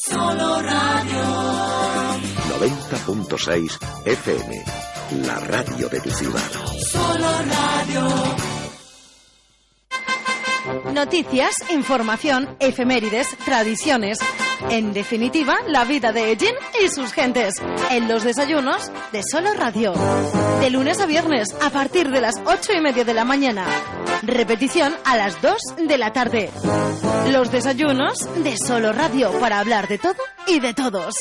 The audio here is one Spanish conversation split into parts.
Solo Radio 90.6 FM, la radio de tu ciudad. Solo Radio. Noticias, información, efemérides, tradiciones. En definitiva, la vida de Ellín y sus gentes. En los desayunos de Solo Radio. De lunes a viernes, a partir de las 8:30 de la mañana. Repetición a las 2 de la tarde. Los desayunos de Solo Radio, para hablar de todo y de todos.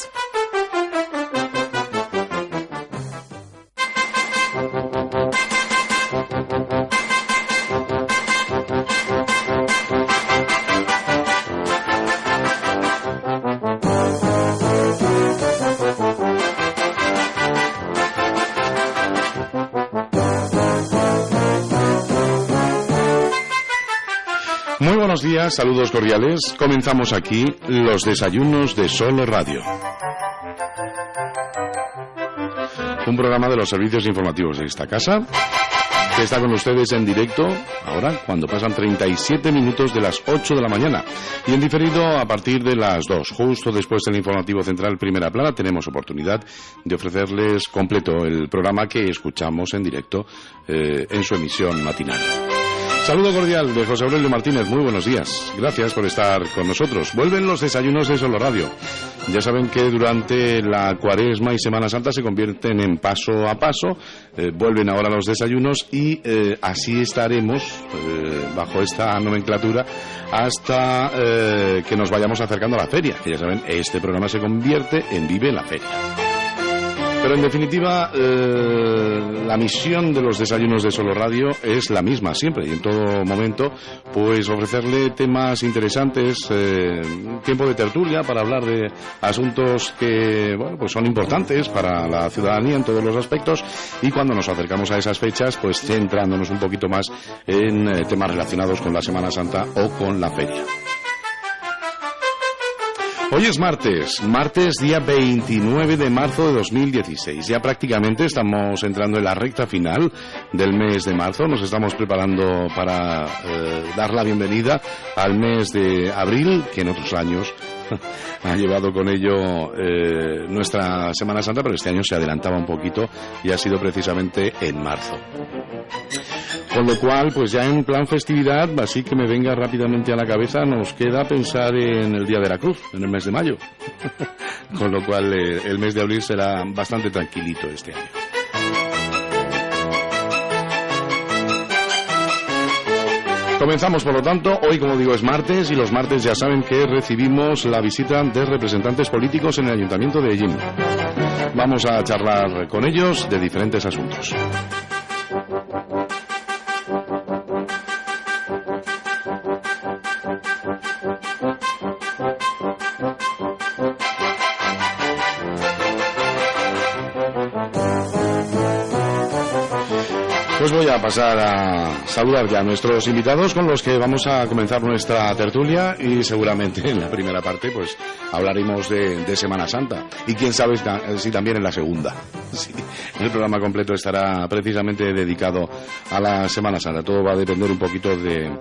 Muy buenos días, saludos cordiales. Comenzamos aquí los desayunos de Solo Radio. Un programa de los servicios informativos de esta casa que está con ustedes en directo ahora cuando pasan 37 minutos de las 8 de la mañana y en diferido a partir de las 2. Justo después del informativo central Primera Plana tenemos oportunidad de ofrecerles completo el programa que escuchamos en directo en su emisión matinal. Saludo cordial de José Aurelio Martínez, muy buenos días. Gracias por estar con nosotros. Vuelven los desayunos de Solo Radio. Ya saben que durante la Cuaresma y Semana Santa se convierten en paso a paso. Vuelven ahora los desayunos y así estaremos bajo esta nomenclatura hasta que nos vayamos acercando a la feria. Que ya saben, este programa se convierte en Vive en la Feria. Pero en definitiva, la misión de los desayunos de Solo Radio es la misma siempre y en todo momento, pues ofrecerle temas interesantes, tiempo de tertulia para hablar de asuntos que, bueno, pues son importantes para la ciudadanía en todos los aspectos y cuando nos acercamos a esas fechas, pues centrándonos un poquito más en temas relacionados con la Semana Santa o con la feria. Hoy es martes día 29 de marzo de 2016. Ya prácticamente estamos entrando en la recta final del mes de marzo. Nos estamos preparando para dar la bienvenida al mes de abril, que en otros años ha llevado con ello nuestra Semana Santa, pero este año se adelantaba un poquito y ha sido precisamente en marzo. Con lo cual, pues ya en plan festividad, así que me venga rápidamente a la cabeza, nos queda pensar en el Día de la Cruz, en el mes de mayo. Con lo cual, el mes de abril será bastante tranquilito este año. Comenzamos, por lo tanto, hoy, como digo, es martes y los martes ya saben que recibimos la visita de representantes políticos en el Ayuntamiento de Ellín. Vamos a charlar con ellos de diferentes asuntos. Pues voy a pasar a saludar ya a nuestros invitados con los que vamos a comenzar nuestra tertulia y seguramente en la primera parte pues hablaremos de Semana Santa y quién sabe si también en la segunda. Sí, el programa completo estará precisamente dedicado a la Semana Santa. Todo va a depender un poquito de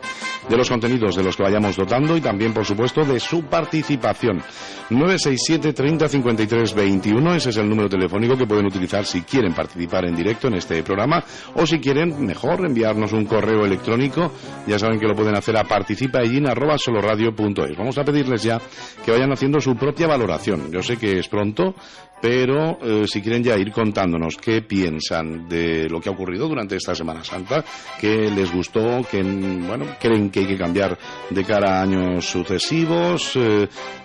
los contenidos de los que vayamos dotando y también, por supuesto, de su participación. 967 30 53 21, ese es el número telefónico que pueden utilizar si quieren participar en directo en este programa o si quieren, mejor, enviarnos un correo electrónico. Ya saben que lo pueden hacer a participaellin@soloradio.es. Vamos a pedirles ya que vayan haciendo su propia valoración. Yo sé que es pronto, pero si quieren ya ir contándonos qué piensan de lo que ha ocurrido durante esta Semana Santa, qué les gustó, qué, bueno, creen que hay que cambiar de cara a años sucesivos,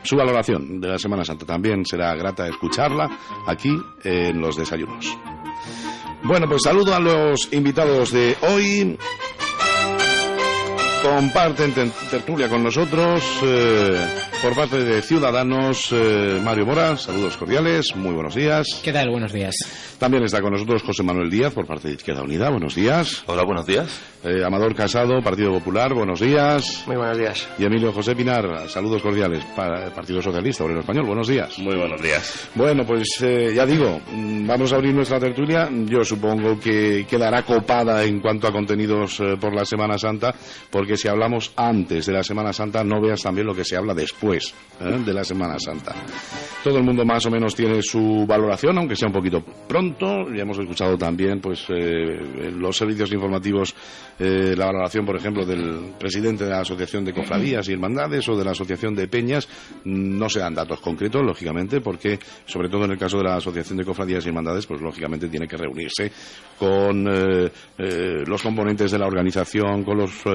su valoración de la Semana Santa también será grata escucharla aquí en los desayunos. Bueno, pues saludo a los invitados de hoy. Comparten tertulia con nosotros por parte de Ciudadanos, Mario Mora, saludos cordiales, muy buenos días. ¿Qué tal? Buenos días. También está con nosotros José Manuel Díaz por parte de Izquierda Unida, buenos días. Hola, buenos días. Amador Casado, Partido Popular, buenos días. Muy buenos días. Y Emilio José Pinar, saludos cordiales para el Partido Socialista Obrero Español, buenos días. Muy buenos días. Bueno, pues ya digo, vamos a abrir nuestra tertulia. Yo supongo que quedará copada en cuanto a contenidos por la Semana Santa, porque porque si hablamos antes de la Semana Santa, no veas también lo que se habla después de la Semana Santa. Todo el mundo más o menos tiene su valoración, aunque sea un poquito pronto. Ya hemos escuchado también pues en los servicios informativos la valoración, por ejemplo, del presidente de la Asociación de Cofradías y Hermandades o de la Asociación de Peñas. No se dan datos concretos, lógicamente, porque sobre todo en el caso de la Asociación de Cofradías y Hermandades, pues lógicamente tiene que reunirse con los componentes de la organización, con los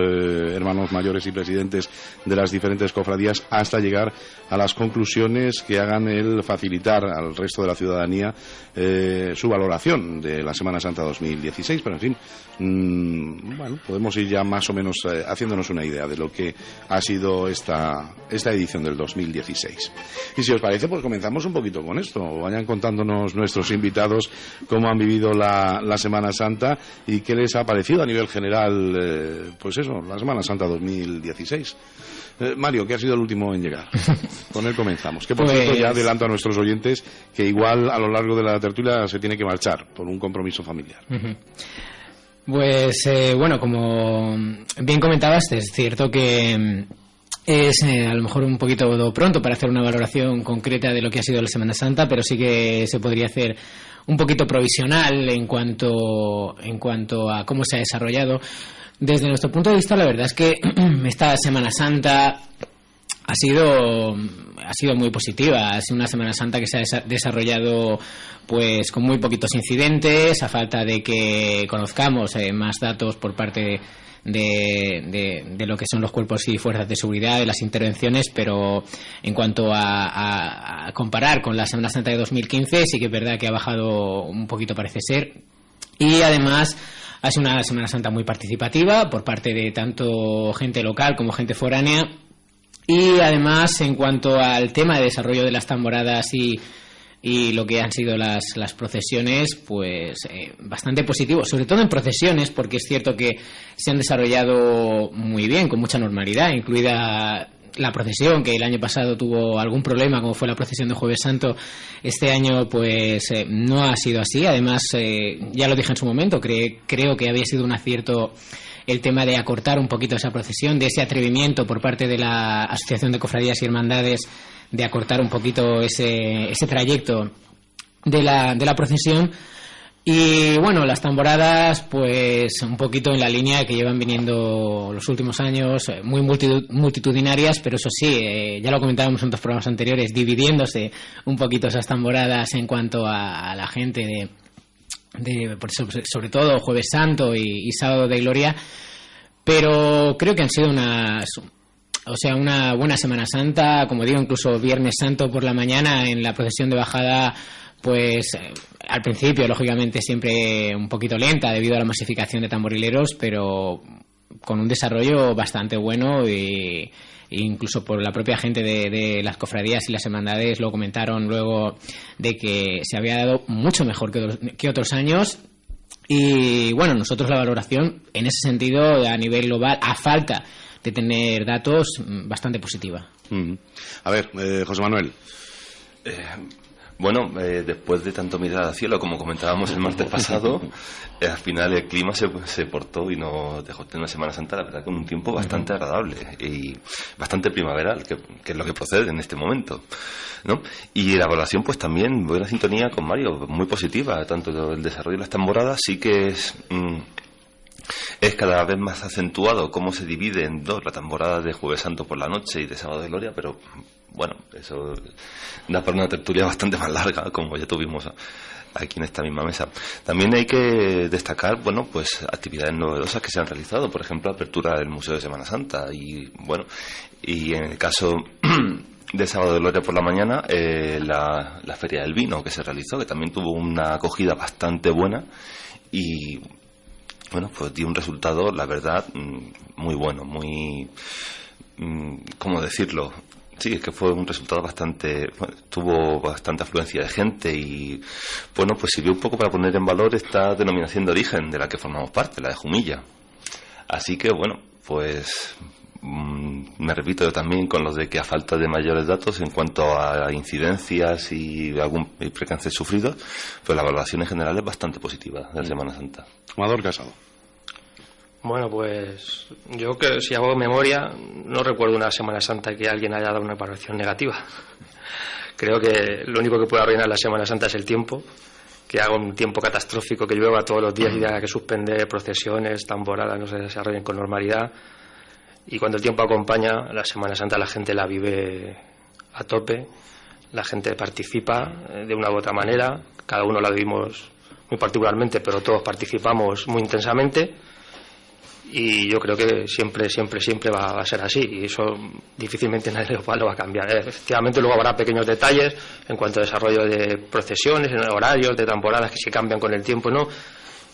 hermanos mayores y presidentes de las diferentes cofradías, hasta llegar a las conclusiones que hagan el facilitar al resto de la ciudadanía su valoración de la Semana Santa 2016. Pero en fin, bueno, podemos ir ya más o menos haciéndonos una idea de lo que ha sido esta edición del 2016. Y si os parece, pues comenzamos un poquito con esto. Vayan contándonos nuestros invitados cómo han vivido la Semana Santa y qué les ha parecido a nivel general, pues eso, la Semana Santa 2016. Mario, que ha sido el último en llegar. Con él comenzamos. Que por cierto, ya adelanto a nuestros oyentes que igual a lo largo de la tertulia se tiene que marchar por un compromiso familiar. Pues bueno, como bien comentabas, es cierto que es a lo mejor un poquito pronto para hacer una valoración concreta de lo que ha sido la Semana Santa, pero sí que se podría hacer un poquito provisional en cuanto a cómo se ha desarrollado. Desde nuestro punto de vista, la verdad es que esta Semana Santa ha sido muy positiva. Ha sido una Semana Santa que se ha desarrollado pues con muy poquitos incidentes, a falta de que conozcamos más datos por parte de lo que son los cuerpos y fuerzas de seguridad, de las intervenciones, pero en cuanto a comparar con la Semana Santa de 2015, sí que es verdad que ha bajado un poquito, parece ser, y además ha sido una Semana Santa muy participativa por parte de tanto gente local como gente foránea, y además en cuanto al tema de desarrollo de las tamboradas y lo que han sido las procesiones, pues bastante positivo, sobre todo en procesiones, porque es cierto que se han desarrollado muy bien, con mucha normalidad, incluida la procesión, que el año pasado tuvo algún problema, como fue la procesión de Jueves Santo. Este año pues no ha sido así. Además, ya lo dije en su momento, creo que había sido un acierto el tema de acortar un poquito esa procesión, de ese atrevimiento por parte de la Asociación de Cofradías y Hermandades de acortar un poquito ese trayecto de la procesión. Y bueno, las tamboradas pues un poquito en la línea que llevan viniendo los últimos años, muy multitudinarias, pero eso sí, ya lo comentábamos en otros programas anteriores, dividiéndose un poquito esas tamboradas en cuanto a la gente sobre todo Jueves Santo y Sábado de Gloria. Pero creo que han sido una buena Semana Santa. Como digo, incluso Viernes Santo por la mañana en la procesión de bajada, pues al principio lógicamente siempre un poquito lenta debido a la masificación de tamborileros, pero con un desarrollo bastante bueno, e incluso por la propia gente de las cofradías y las hermandades lo comentaron luego, de que se había dado mucho mejor que otros años. Y bueno, nosotros la valoración en ese sentido a nivel global, a falta de tener datos, bastante positiva. A ver, José Manuel. Bueno, después de tanto mirar al cielo, como comentábamos el martes pasado, al final el clima se portó y nos dejó tener una Semana Santa, la verdad, con un tiempo bastante agradable y bastante primaveral, que es lo que procede en este momento, ¿no? Y la evaluación, pues también, buena sintonía con Mario, muy positiva, tanto el desarrollo de las tamboradas, sí que es cada vez más acentuado cómo se divide en dos la temporada de Jueves Santo por la noche y de Sábado de Gloria, pero bueno, eso da para una tertulia bastante más larga, como ya tuvimos aquí en esta misma mesa. También hay que destacar, bueno, pues actividades novedosas que se han realizado, por ejemplo, apertura del Museo de Semana Santa, y bueno, y en el caso de Sábado de Gloria por la mañana, la Feria del Vino que se realizó, que también tuvo una acogida bastante buena y bueno, pues dio un resultado, la verdad, muy bueno, muy, ¿cómo decirlo? Sí, es que fue un resultado tuvo bastante afluencia de gente y, bueno, pues sirvió un poco para poner en valor esta denominación de origen de la que formamos parte, la de Jumilla. Así que, bueno, pues me repito yo también con los de que a falta de mayores datos en cuanto a incidencias y percances sufridos, pues la valoración en general es bastante positiva de la Semana Santa. Amador Casado. Bueno, pues yo que si hago memoria no recuerdo una Semana Santa que alguien haya dado una valoración negativa. Creo que lo único que puede arruinar la Semana Santa es el tiempo, que haga un tiempo catastrófico, que llueva todos los días y haya que suspender procesiones, tamboradas, no se desarrollen con normalidad. Y cuando el tiempo acompaña, la Semana Santa la gente la vive a tope, la gente participa de una u otra manera, cada uno la vivimos muy particularmente, pero todos participamos muy intensamente. Y yo creo que siempre va a ser así, y eso difícilmente nadie lo va a cambiar. Efectivamente, luego habrá pequeños detalles en cuanto a desarrollo de procesiones, en horarios, de temporadas que se cambian con el tiempo, ¿no?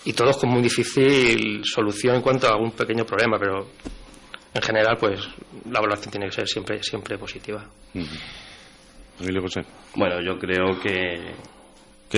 Y todo es con muy difícil solución en cuanto a algún pequeño problema, pero en general, pues la valoración tiene que ser siempre positiva. Emilio José. Bueno, yo creo que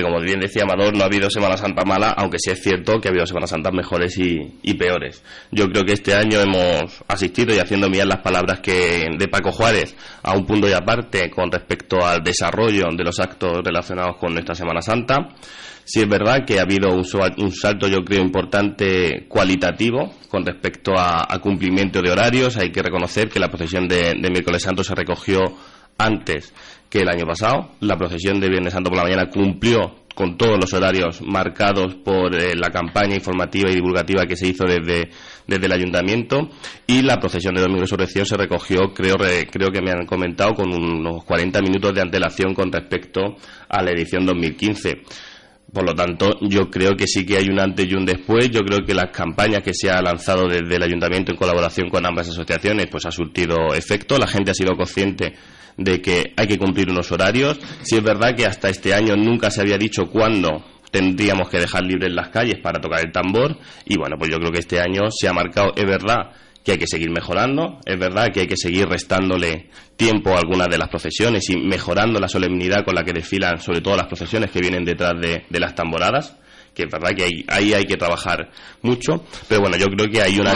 como bien decía Amador, no ha habido Semana Santa mala, aunque sí es cierto que ha habido Semanas Santas mejores y peores. Yo creo que este año hemos asistido, y haciendo mías las palabras de Paco Juárez, a un punto y aparte con respecto al desarrollo de los actos relacionados con nuestra Semana Santa. Sí es verdad que ha habido un salto, yo creo, importante cualitativo con respecto a cumplimiento de horarios. Hay que reconocer que la procesión de Miércoles Santo se recogió antes que el año pasado. La procesión de Viernes Santo por la mañana cumplió con todos los horarios marcados por la campaña informativa y divulgativa que se hizo desde el ayuntamiento, y la procesión de Domingo de Resurrección se recogió, creo que me han comentado, con unos 40 minutos de antelación con respecto a la edición 2015. Por lo tanto, yo creo que sí que hay un antes y un después. Yo creo que las campañas que se ha lanzado desde el ayuntamiento en colaboración con ambas asociaciones pues ha surtido efecto. La gente ha sido consciente de que hay que cumplir unos horarios. Sí es verdad que hasta este año nunca se había dicho cuándo tendríamos que dejar libres las calles para tocar el tambor, y bueno, pues yo creo que este año se ha marcado. Es verdad que hay que seguir mejorando, es verdad que hay que seguir restándole tiempo a algunas de las procesiones y mejorando la solemnidad con la que desfilan, sobre todo las procesiones que vienen detrás de las tamboradas, que es verdad que ahí hay que trabajar mucho, pero bueno, yo creo que hay un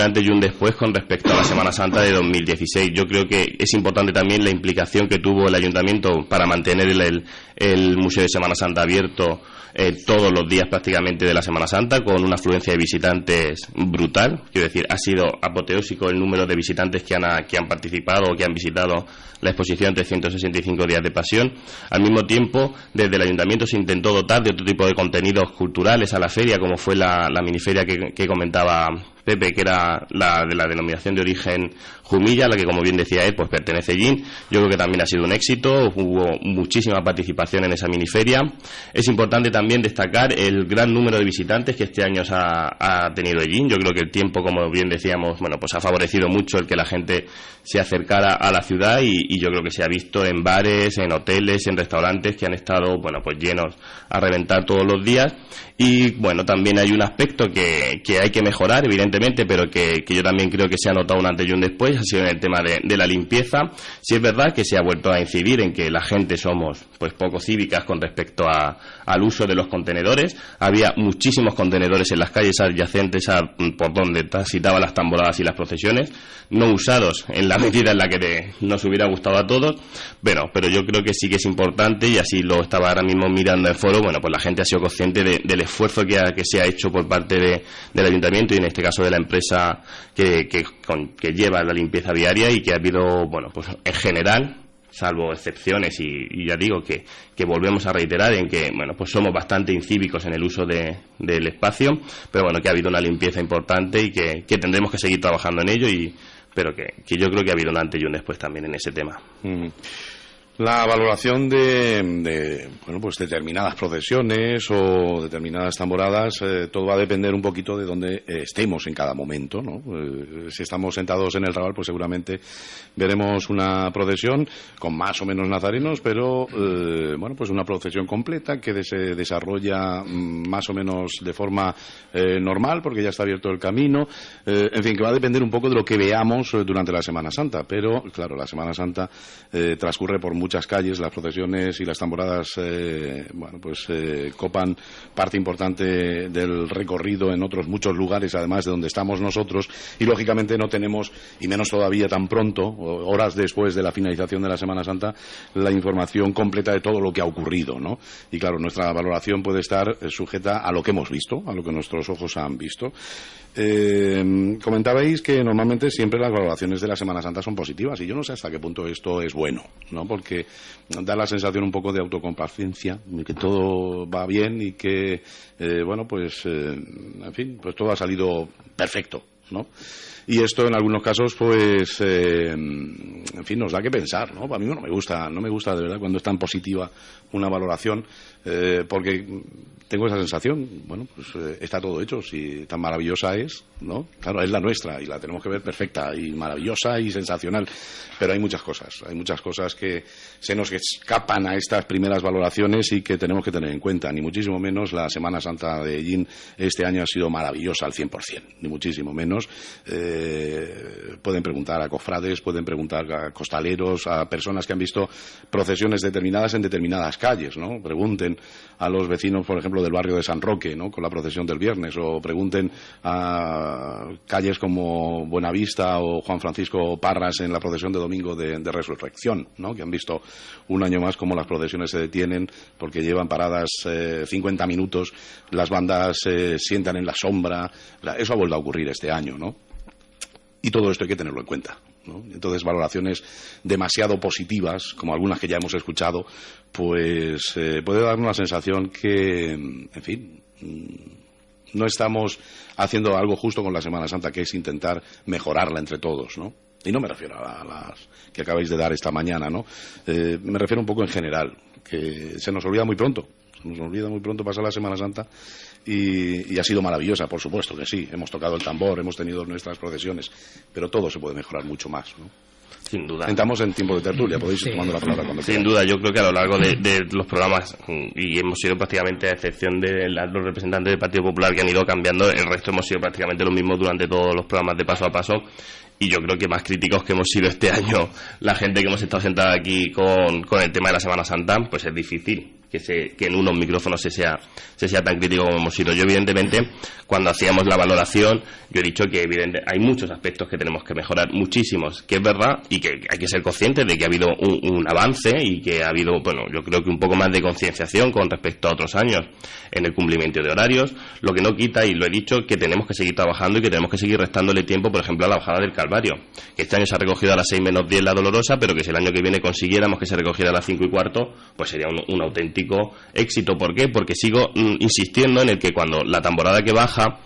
antes y un después con respecto a la Semana Santa de 2016. Yo creo que es importante también la implicación que tuvo el ayuntamiento para mantener el Museo de Semana Santa abierto todos los días prácticamente de la Semana Santa, con una afluencia de visitantes brutal. Quiero decir, ha sido apoteósico el número de visitantes que han participado o que han visitado la exposición 365 días de pasión. Al mismo tiempo, desde el ayuntamiento se intentó dotar de otro tipo de contenidos culturales a la feria, como fue la miniferia que comentaba Pepe, que era la de la denominación de origen Jumilla, la que, como bien decía él, pues pertenece a Jin. Yo creo que también ha sido un éxito, hubo muchísima participación en esa miniferia. Es importante también destacar el gran número de visitantes que este año ha tenido Jin. Yo creo que el tiempo, como bien decíamos, bueno, pues ha favorecido mucho el que la gente se acercara a la ciudad, y yo creo que se ha visto en bares, en hoteles, en restaurantes que han estado, bueno, pues llenos a reventar todos los días. Y bueno, también hay un aspecto que hay que mejorar, evidentemente, pero que yo también creo que se ha notado un antes y un después, ha sido en el tema de la limpieza. Sí es verdad que se ha vuelto a incidir en que la gente somos pues poco cívicas con respecto al uso de los contenedores. Había muchísimos contenedores en las calles adyacentes por donde transitaban las tamboradas y las procesiones, no usados en la medida en la que nos hubiera gustado a todos, pero yo creo que sí que es importante, y así lo estaba ahora mismo mirando en foro. Bueno, pues la gente ha sido consciente del esfuerzo que se ha hecho por parte del ayuntamiento, y en este caso de la empresa que lleva la limpieza viaria, y que ha habido, bueno, pues en general, salvo excepciones, y ya digo que volvemos a reiterar en que, bueno, pues somos bastante incívicos en el uso del espacio, pero bueno, que ha habido una limpieza importante y que tendremos que seguir trabajando en ello, pero que yo creo que ha habido un antes y un después también en ese tema. La valoración de bueno, pues determinadas procesiones o determinadas tamboradas, todo va a depender un poquito de dónde estemos en cada momento, ¿no? Si estamos sentados en el Raval, pues seguramente veremos una procesión con más o menos nazarenos, pero bueno, pues una procesión completa que se desarrolla más o menos de forma normal, porque ya está abierto el camino. En fin, que va a depender un poco de lo que veamos durante la Semana Santa, pero claro, la Semana Santa transcurre por muchas calles, las procesiones y las tamboradas bueno, pues copan parte importante del recorrido en otros muchos lugares, además de donde estamos nosotros, y lógicamente no tenemos, y menos todavía tan pronto, horas después de la finalización de la Semana Santa, la información completa de todo lo que ha ocurrido, ¿no? Y claro, nuestra valoración puede estar sujeta a lo que hemos visto, a lo que nuestros ojos han visto. Comentabais que normalmente siempre las valoraciones de la Semana Santa son positivas y yo no sé hasta qué punto esto es bueno, ¿no? Porque da la sensación un poco de autocomplacencia, de que todo va bien y que, en fin, pues todo ha salido perfecto, ¿no? Y esto en algunos casos, pues, en fin, nos da que pensar, ¿no? A mí no me gusta de verdad cuando es tan positiva una valoración, porque tengo esa sensación, bueno, pues está todo hecho, si tan maravillosa es, ¿no? Claro, es la nuestra y la tenemos que ver perfecta y maravillosa y sensacional, pero hay muchas cosas que se nos escapan a estas primeras valoraciones y que tenemos que tener en cuenta, ni muchísimo menos la Semana Santa de Ellín este año ha sido maravillosa al 100%, ni muchísimo menos. Pueden preguntar a cofrades, pueden preguntar a costaleros, a personas que han visto procesiones determinadas en determinadas calles, ¿no? Pregunten a los vecinos, por ejemplo, del barrio de San Roque, ¿no? Con la procesión del viernes, o pregunten a calles como Buenavista o Juan Francisco Parras en la procesión de domingo de Resurrección, ¿no? Que han visto un año más cómo las procesiones se detienen porque llevan paradas 50 minutos, las bandas se sientan en la sombra. Eso ha vuelto a ocurrir este año, ¿no? Y todo esto hay que tenerlo en cuenta, ¿no? Entonces, valoraciones demasiado positivas, como algunas que ya hemos escuchado, pues puede dar una sensación que, en fin, no estamos haciendo algo justo con la Semana Santa, que es intentar mejorarla entre todos, ¿no? Y no me refiero a las que acabáis de dar esta mañana, ¿no? Me refiero un poco en general, que se nos olvida muy pronto. Nos olvida muy pronto pasar la Semana Santa y ha sido maravillosa, por supuesto que sí. Hemos tocado el tambor, hemos tenido nuestras procesiones, pero todo se puede mejorar mucho más, ¿no? Sin duda. Entramos en tiempo de tertulia, podéis ir tomando la palabra cuando quieran. Sin duda, yo creo que a lo largo de los programas, y hemos sido prácticamente, a excepción de los representantes del Partido Popular que han ido cambiando, el resto hemos sido prácticamente lo mismo durante todos los programas de paso a paso. Y yo creo que más críticos que hemos sido este año, la gente que hemos estado sentada aquí con el tema de la Semana Santa, pues es difícil que en unos micrófonos se sea tan crítico como hemos sido. Yo, evidentemente, cuando hacíamos la valoración, yo he dicho que hay muchos aspectos que tenemos que mejorar, muchísimos, que es verdad, y que hay que ser conscientes de que ha habido un avance y que ha habido, bueno, yo creo que un poco más de concienciación con respecto a otros años en el cumplimiento de horarios, lo que no quita, y lo he dicho, que tenemos que seguir trabajando y que tenemos que seguir restándole tiempo, por ejemplo, a la bajada del Calvario, que este año se ha recogido a las 6 menos 10 la Dolorosa, pero que si el año que viene consiguiéramos que se recogiera a las 5 y cuarto, pues sería un auténtico éxito. ¿Por qué? Porque sigo insistiendo en el que cuando la tamborada que baja,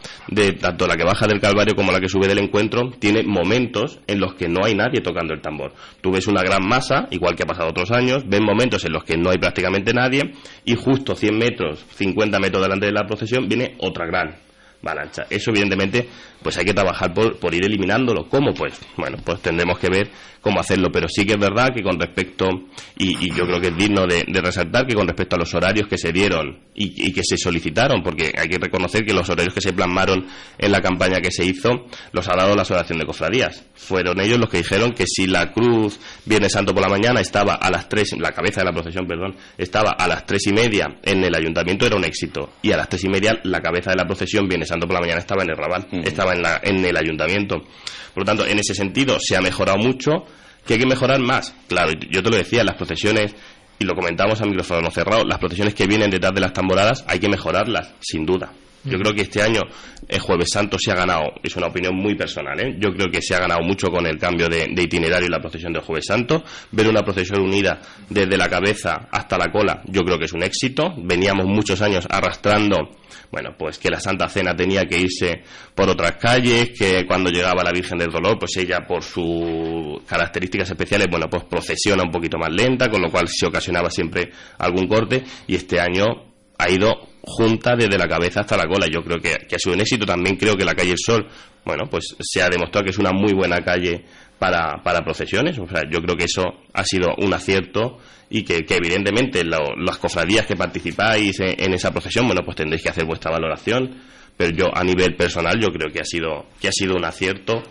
tanto la que baja del Calvario como la que sube del encuentro, tiene momentos en los que no hay nadie tocando el tambor. Tú ves una gran masa, igual que ha pasado otros años, ves momentos en los que no hay prácticamente nadie, y justo 100 metros, 50 metros delante de la procesión viene otra gran avalancha. Eso, evidentemente, pues hay que trabajar por ir eliminándolo. ¿Cómo? Pues, bueno, pues tendremos que ver cómo hacerlo, pero sí que es verdad que con respecto, y yo creo que es digno de resaltar, que con respecto a los horarios que se dieron y que se solicitaron, porque hay que reconocer que los horarios que se plasmaron en la campaña que se hizo los ha dado la Asociación de Cofradías. Fueron ellos los que dijeron que si la cruz Viernes Santo por la mañana estaba a las 3, la cabeza de la procesión, estaba a las 3:30 en el ayuntamiento, era un éxito, y a las 3:30 la cabeza de la procesión Viernes Santo por la mañana estaba en el Raval, estaba en el ayuntamiento. Por lo tanto, en ese sentido se ha mejorado mucho. ¿Que hay que mejorar más? Claro, yo te lo decía, las procesiones, y lo comentamos a micrófono cerrado, las procesiones que vienen detrás de las tamboradas hay que mejorarlas, sin duda. Yo creo que este año el Jueves Santo se ha ganado, es una opinión muy personal, yo creo que se ha ganado mucho con el cambio de itinerario y la procesión del Jueves Santo. Ver una procesión unida desde la cabeza hasta la cola, yo creo que es un éxito. Veníamos muchos años arrastrando, bueno, pues que la Santa Cena tenía que irse por otras calles, que cuando llegaba la Virgen del Dolor, pues ella por sus características especiales, bueno, pues procesiona un poquito más lenta, con lo cual se ocasionaba siempre algún corte, y este año ha ido junta desde la cabeza hasta la cola. Yo creo que ha sido un éxito. También creo que la calle El Sol, bueno, pues se ha demostrado que es una muy buena calle para procesiones. O sea, yo creo que eso ha sido un acierto, y que evidentemente las cofradías que participáis en esa procesión, bueno, pues tendréis que hacer vuestra valoración, pero yo a nivel personal yo creo que ha sido un acierto,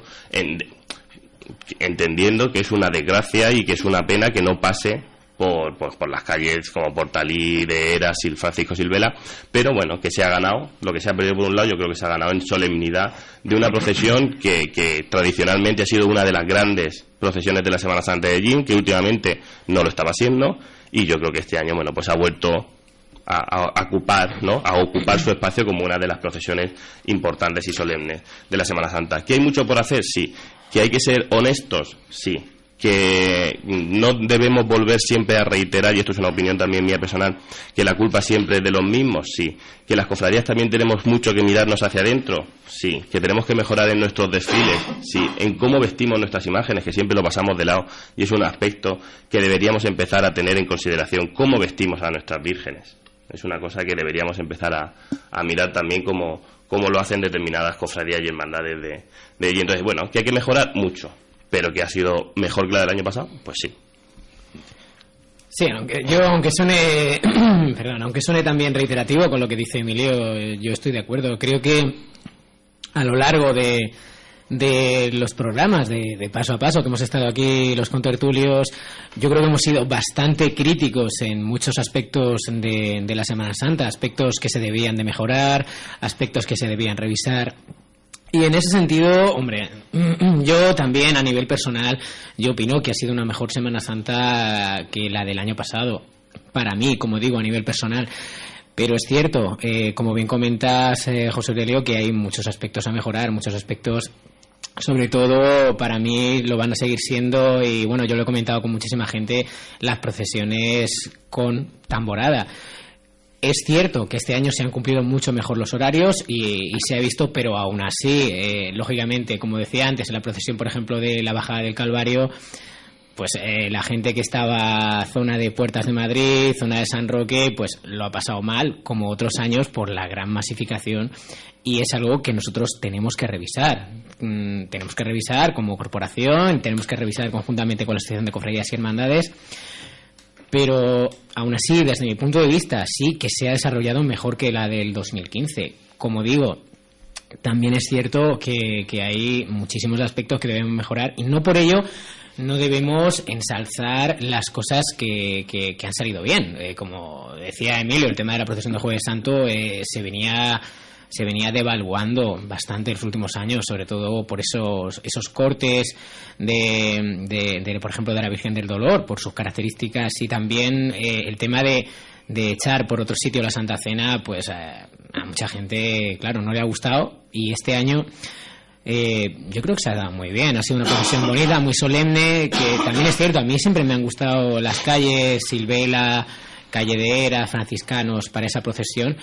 entendiendo que es una desgracia y que es una pena que no pase por las calles como Portalí, de Eras, Francisco Silvela, pero bueno, que se ha ganado. Lo que se ha perdido por un lado, yo creo que se ha ganado en solemnidad de una procesión que tradicionalmente ha sido una de las grandes procesiones de la Semana Santa de Ellín, que últimamente no lo estaba siendo, y yo creo que este año, bueno, pues ha vuelto a ocupar, ¿no? A ocupar su espacio como una de las procesiones importantes y solemnes de la Semana Santa. ¿Que hay mucho por hacer? Sí. ¿Que hay que ser honestos? Sí. Que no debemos volver siempre a reiterar, y esto es una opinión también mía personal, que la culpa siempre es de los mismos, sí. Que las cofradías también tenemos mucho que mirarnos hacia adentro, sí. Que tenemos que mejorar en nuestros desfiles, sí. En cómo vestimos nuestras imágenes, que siempre lo pasamos de lado, y es un aspecto que deberíamos empezar a tener en consideración, cómo vestimos a nuestras vírgenes. Es una cosa que deberíamos empezar a mirar también como lo hacen determinadas cofradías y hermandades de allí. Entonces, bueno, que hay que mejorar mucho, pero que ha sido mejor que la del año pasado, pues sí. Sí, aunque suene aunque suene también reiterativo con lo que dice Emilio, yo estoy de acuerdo. Creo que a lo largo de los programas de paso a paso que hemos estado aquí, los contertulios, yo creo que hemos sido bastante críticos en muchos aspectos de la Semana Santa, aspectos que se debían de mejorar, aspectos que se debían revisar. Y en ese sentido, hombre, yo también a nivel personal, yo opino que ha sido una mejor Semana Santa que la del año pasado, para mí, como digo, a nivel personal. Pero es cierto, como bien comentas, José Aurelio, que hay muchos aspectos a mejorar, muchos aspectos, sobre todo para mí lo van a seguir siendo, y bueno, yo lo he comentado con muchísima gente, las procesiones con tamborada. Es cierto que este año se han cumplido mucho mejor los horarios y se ha visto, pero aún así, lógicamente, como decía antes, en la procesión, por ejemplo, de la Bajada del Calvario, pues la gente que estaba zona de Puertas de Madrid, zona de San Roque, pues lo ha pasado mal, como otros años, por la gran masificación, y es algo que nosotros tenemos que revisar. Tenemos que revisar como corporación, tenemos que revisar conjuntamente con la Asociación de Cofradías y Hermandades. Pero aún así, desde mi punto de vista, sí que se ha desarrollado mejor que la del 2015. Como digo, también es cierto que hay muchísimos aspectos que debemos mejorar, y no por ello no debemos ensalzar las cosas que han salido bien. Como decía Emilio, el tema de la procesión de Jueves Santo se venía devaluando bastante en los últimos años, sobre todo por esos cortes de por ejemplo, de la Virgen del Dolor, por sus características, y también el tema de echar por otro sitio la Santa Cena, pues a mucha gente, claro, no le ha gustado, y este año yo creo que se ha dado muy bien. Ha sido una procesión bonita, muy solemne, que también es cierto, a mí siempre me han gustado las calles, Silvela, Calle de Era, franciscanos, para esa procesión,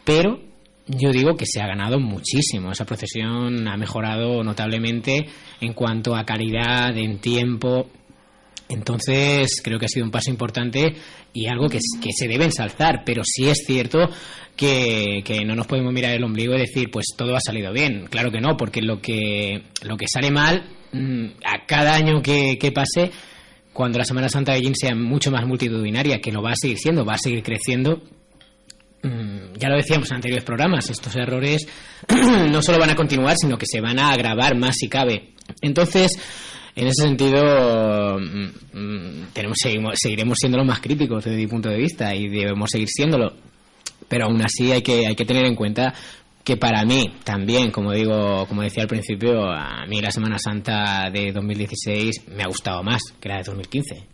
pero yo digo que se ha ganado muchísimo. Esa procesión ha mejorado notablemente en cuanto a calidad, en tiempo. Entonces creo que ha sido un paso importante y algo que se debe ensalzar, pero sí es cierto que no nos podemos mirar el ombligo y decir pues todo ha salido bien. Claro que no, porque lo que sale mal a cada año que pase, cuando la Semana Santa de Beijing sea mucho más multitudinaria, que lo va a seguir siendo, va a seguir creciendo. Ya lo decíamos en anteriores programas, estos errores no solo van a continuar, sino que se van a agravar más si cabe. Entonces, en ese sentido, seguiremos siendo los más críticos desde mi punto de vista, y debemos seguir siéndolo. Pero aún así hay que tener en cuenta que para mí también, como decía al principio, a mí la Semana Santa de 2016 me ha gustado más que la de 2015.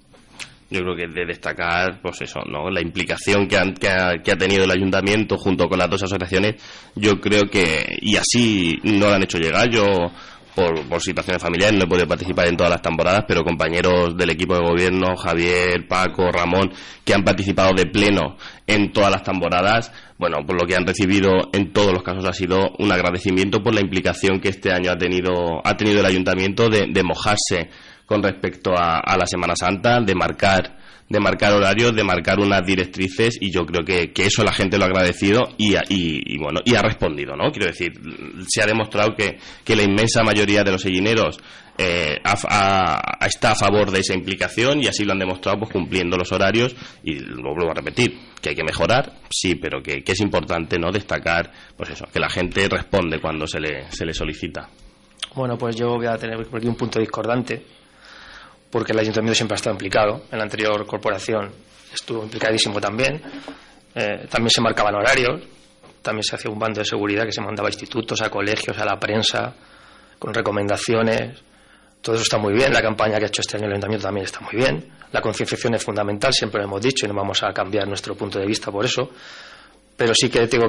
Yo creo que es de destacar, pues eso, ¿no? La implicación que ha tenido el ayuntamiento junto con las dos asociaciones. Yo creo que, y así no lo han hecho llegar, yo por situaciones familiares no he podido participar en todas las temporadas, pero compañeros del equipo de gobierno, Javier, Paco, Ramón, que han participado de pleno en todas las temporadas, bueno, por lo que han recibido en todos los casos ha sido un agradecimiento por la implicación que este año ha tenido el ayuntamiento de mojarse con respecto a la Semana Santa, de marcar horarios, de marcar unas directrices, y yo creo que eso la gente lo ha agradecido y ha respondido, ¿no? Quiero decir, se ha demostrado que la inmensa mayoría de los sellineros está a favor de esa implicación, y así lo han demostrado pues cumpliendo los horarios, y lo vuelvo a repetir, que hay que mejorar, sí, pero que es importante, ¿no?, destacar pues eso, que la gente responde cuando se le solicita. Bueno, pues yo voy a tener por aquí un punto discordante, porque el ayuntamiento siempre ha estado implicado. En la anterior corporación estuvo implicadísimo también. También se marcaban horarios, también se hacía un bando de seguridad que se mandaba a institutos, a colegios, a la prensa, con recomendaciones. Todo eso está muy bien, la campaña que ha hecho este año el Ayuntamiento también está muy bien, la concienciación es fundamental, siempre lo hemos dicho y no vamos a cambiar nuestro punto de vista por eso, pero sí que tengo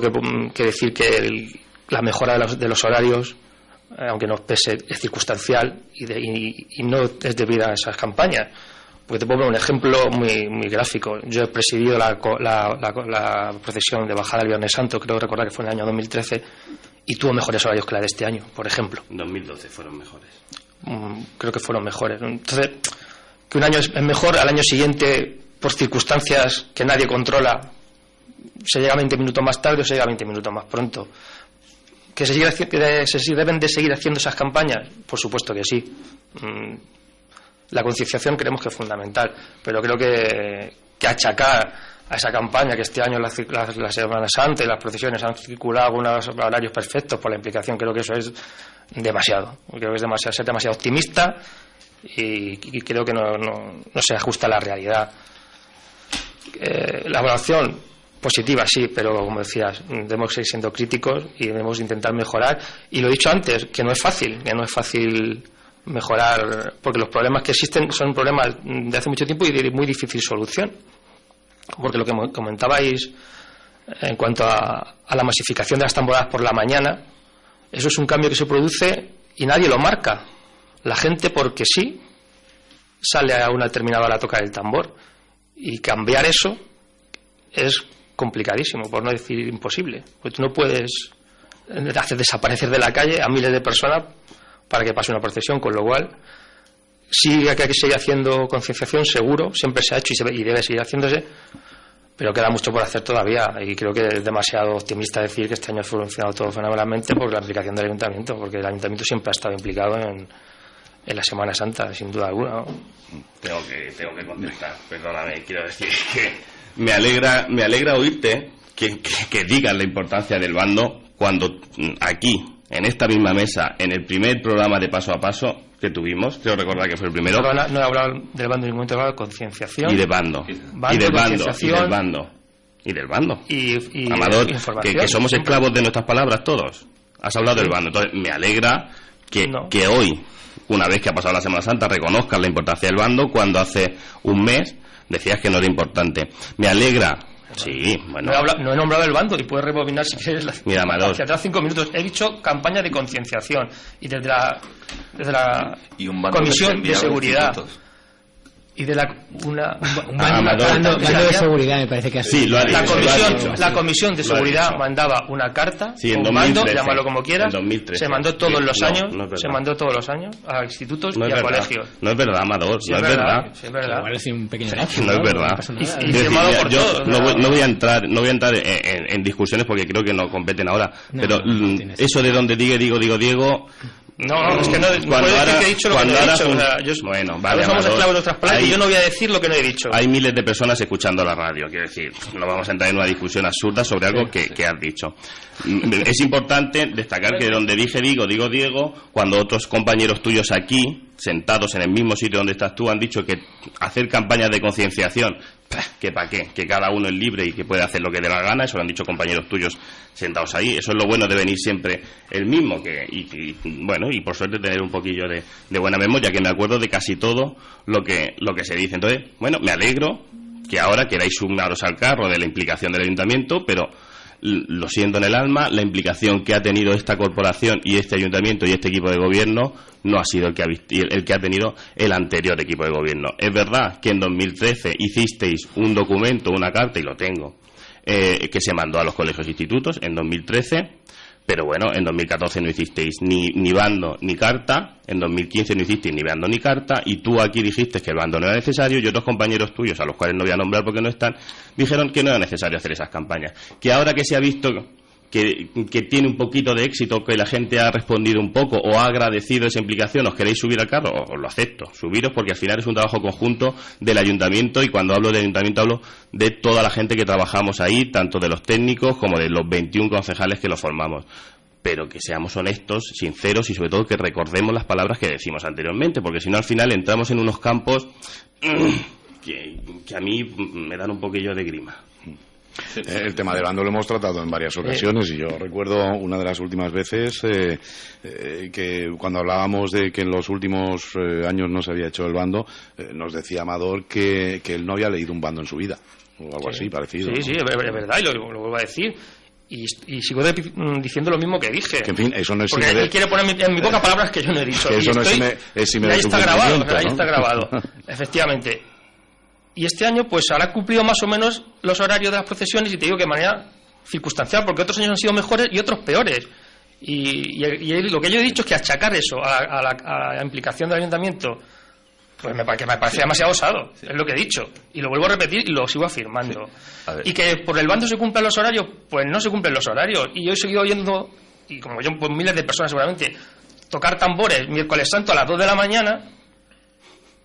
que decir que la mejora de los horarios, aunque nos pese, es circunstancial y no es debida a esas campañas. Porque te puedo poner un ejemplo muy gráfico. Yo he presidido la procesión de bajada del Viernes Santo, creo recordar que fue en el año 2013, y tuvo mejores horarios que la de este año, por ejemplo. En 2012 fueron mejores. Creo que fueron mejores. Entonces, que un año es mejor, al año siguiente, por circunstancias que nadie controla, se llega 20 minutos más tarde o se llega 20 minutos más pronto. ¿Que se deben de seguir haciendo esas campañas? Por supuesto que sí. La concienciación creemos que es fundamental, pero creo que achacar a esa campaña que este año la Semana Santa y las procesiones han circulado algunos horarios perfectos por la implicación, creo que eso es demasiado. Creo que es ser demasiado optimista y creo que no se ajusta a la realidad. La evaluación positiva sí, pero como decías, debemos seguir siendo críticos y debemos intentar mejorar. Y lo he dicho antes, que no es fácil mejorar, porque los problemas que existen son problemas de hace mucho tiempo y de muy difícil solución, porque lo que comentabais en cuanto a la masificación de las tamboradas por la mañana, eso es un cambio que se produce y nadie lo marca. La gente, porque sí, sale a una determinada hora a tocar el tambor, y cambiar eso es complicadísimo, por no decir imposible, porque tú no puedes hacer desaparecer de la calle a miles de personas para que pase una procesión, con lo cual sí que hay que seguir haciendo concienciación, seguro, siempre se ha hecho y debe seguir haciéndose, pero queda mucho por hacer todavía y creo que es demasiado optimista decir que este año ha funcionado todo fenomenalmente por la implicación del Ayuntamiento, porque el Ayuntamiento siempre ha estado implicado en la Semana Santa, sin duda alguna, ¿no? Tengo que contestar, perdóname, quiero decir que me alegra oírte que digas la importancia del bando cuando aquí, en esta misma mesa, en el primer programa de Paso a Paso que tuvimos, creo recordar que fue el primero. No he hablado del bando en ningún momento, he hablado de concienciación. Y de bando. Y del bando. Y Amador, que somos esclavos de nuestras palabras todos. Has hablado del bando. Entonces, me alegra que hoy, una vez que ha pasado la Semana Santa, reconozcas la importancia del bando cuando hace un mes decías que no era importante. Me alegra. Sí, bueno. No he nombrado el bando y puedes rebobinar si quieres. Mira, Amador. Hacia atrás 5 minutos. He dicho campaña de concienciación y desde la Comisión de Seguridad y de un bando de seguridad, me parece que así. Sí, lo ha dicho, la Comisión de Seguridad mandaba una carta, un mando, llámalo como quieras, se mandó todos los años a institutos y a colegios. No es verdad, Amador, no es verdad. Sí, es verdad. Igual es un pequeño no es verdad. Y firmado por todos. No voy a entrar en discusiones porque creo que no competen ahora, pero eso de donde Diego. No, es que no puedo decir que he dicho lo que no he dicho. Bueno, vale, somos esclavos de nuestras palabras y yo no voy a decir lo que no he dicho. Hay miles de personas escuchando la radio, quiero decir, no vamos a entrar en una discusión absurda sobre algo que has dicho. Es importante destacar que donde Diego, cuando otros compañeros tuyos aquí, sentados en el mismo sitio donde estás tú, han dicho que hacer campañas de concienciación, que para qué, que cada uno es libre y que puede hacer lo que dé la gana, eso lo han dicho compañeros tuyos sentados ahí. Eso es lo bueno de venir siempre el mismo, y por suerte tener un poquillo de buena memoria, que me acuerdo de casi todo lo que se dice. Entonces, bueno, me alegro que ahora queráis sumaros al carro de la implicación del Ayuntamiento, pero lo siento en el alma, la implicación que ha tenido esta corporación y este ayuntamiento y este equipo de gobierno no ha sido el que ha tenido el anterior equipo de gobierno. Es verdad que en 2013 hicisteis un documento, una carta, y lo tengo, que se mandó a los colegios e institutos en 2013, pero bueno, en 2014 no hicisteis ni bando ni carta, en 2015 no hicisteis ni bando ni carta, y tú aquí dijiste que el bando no era necesario, y otros compañeros tuyos, a los cuales no voy a nombrar porque no están, dijeron que no era necesario hacer esas campañas. Que ahora que se ha visto que tiene un poquito de éxito, que la gente ha respondido un poco o ha agradecido esa implicación, ¿os queréis subir al carro? Os lo acepto, subiros, porque al final es un trabajo conjunto del ayuntamiento, y cuando hablo del ayuntamiento hablo de toda la gente que trabajamos ahí, tanto de los técnicos como de los 21 concejales que lo formamos. Pero que seamos honestos, sinceros, y sobre todo que recordemos las palabras que decimos anteriormente, porque si no al final entramos en unos campos que a mí me dan un poquillo de grima. El tema del bando lo hemos tratado en varias ocasiones y yo recuerdo una de las últimas veces que cuando hablábamos de que en los últimos años no se había hecho el bando, nos decía Amador que él no había leído un bando en su vida o algo así parecido. Sí, ¿no? es verdad, y lo vuelvo a decir. Y sigo diciendo lo mismo que dije. Que, en fin, eso no es porque él quiere poner en mi boca palabras que yo no he dicho. Que eso no es ahí está grabado, efectivamente. Y este año pues habrá cumplido más o menos los horarios de las procesiones, y te digo que de manera circunstancial, porque otros años han sido mejores y otros peores. Y lo que yo he dicho es que achacar eso a la implicación del ayuntamiento, pues me parece demasiado osado, es lo que he dicho. Y lo vuelvo a repetir y lo sigo afirmando. Sí. Y que por el bando se cumplan los horarios, pues no se cumplen los horarios. Y yo he seguido oyendo, y como yo, pues miles de personas seguramente, tocar tambores miércoles santo a las 2 de la mañana.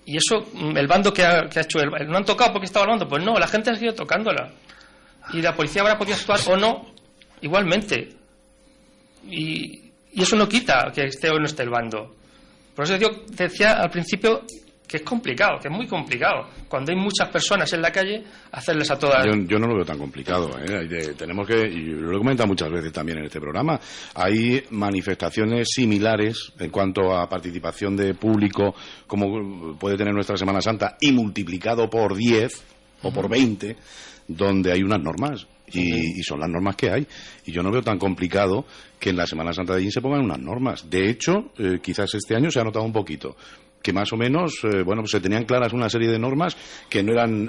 Y eso, el bando que ha hecho, no han tocado porque estaba el bando, pues no, la gente ha seguido tocándola. Y la policía habrá podido actuar o no, igualmente. Y eso no quita que esté o no esté el bando. Por eso yo decía al principio que es complicado, que es muy complicado. Cuando hay muchas personas en la calle, hacerles a todas... Yo no lo veo tan complicado. Tenemos que, y lo he comentado muchas veces también en este programa, hay manifestaciones similares en cuanto a participación de público, como puede tener nuestra Semana Santa, y multiplicado por 10 o por 20, donde hay unas normas. Y son las normas que hay. Y yo no veo tan complicado que en la Semana Santa de allí se pongan unas normas. De hecho, quizás este año se ha notado un poquito que más o menos, pues se tenían claras una serie de normas que no eran,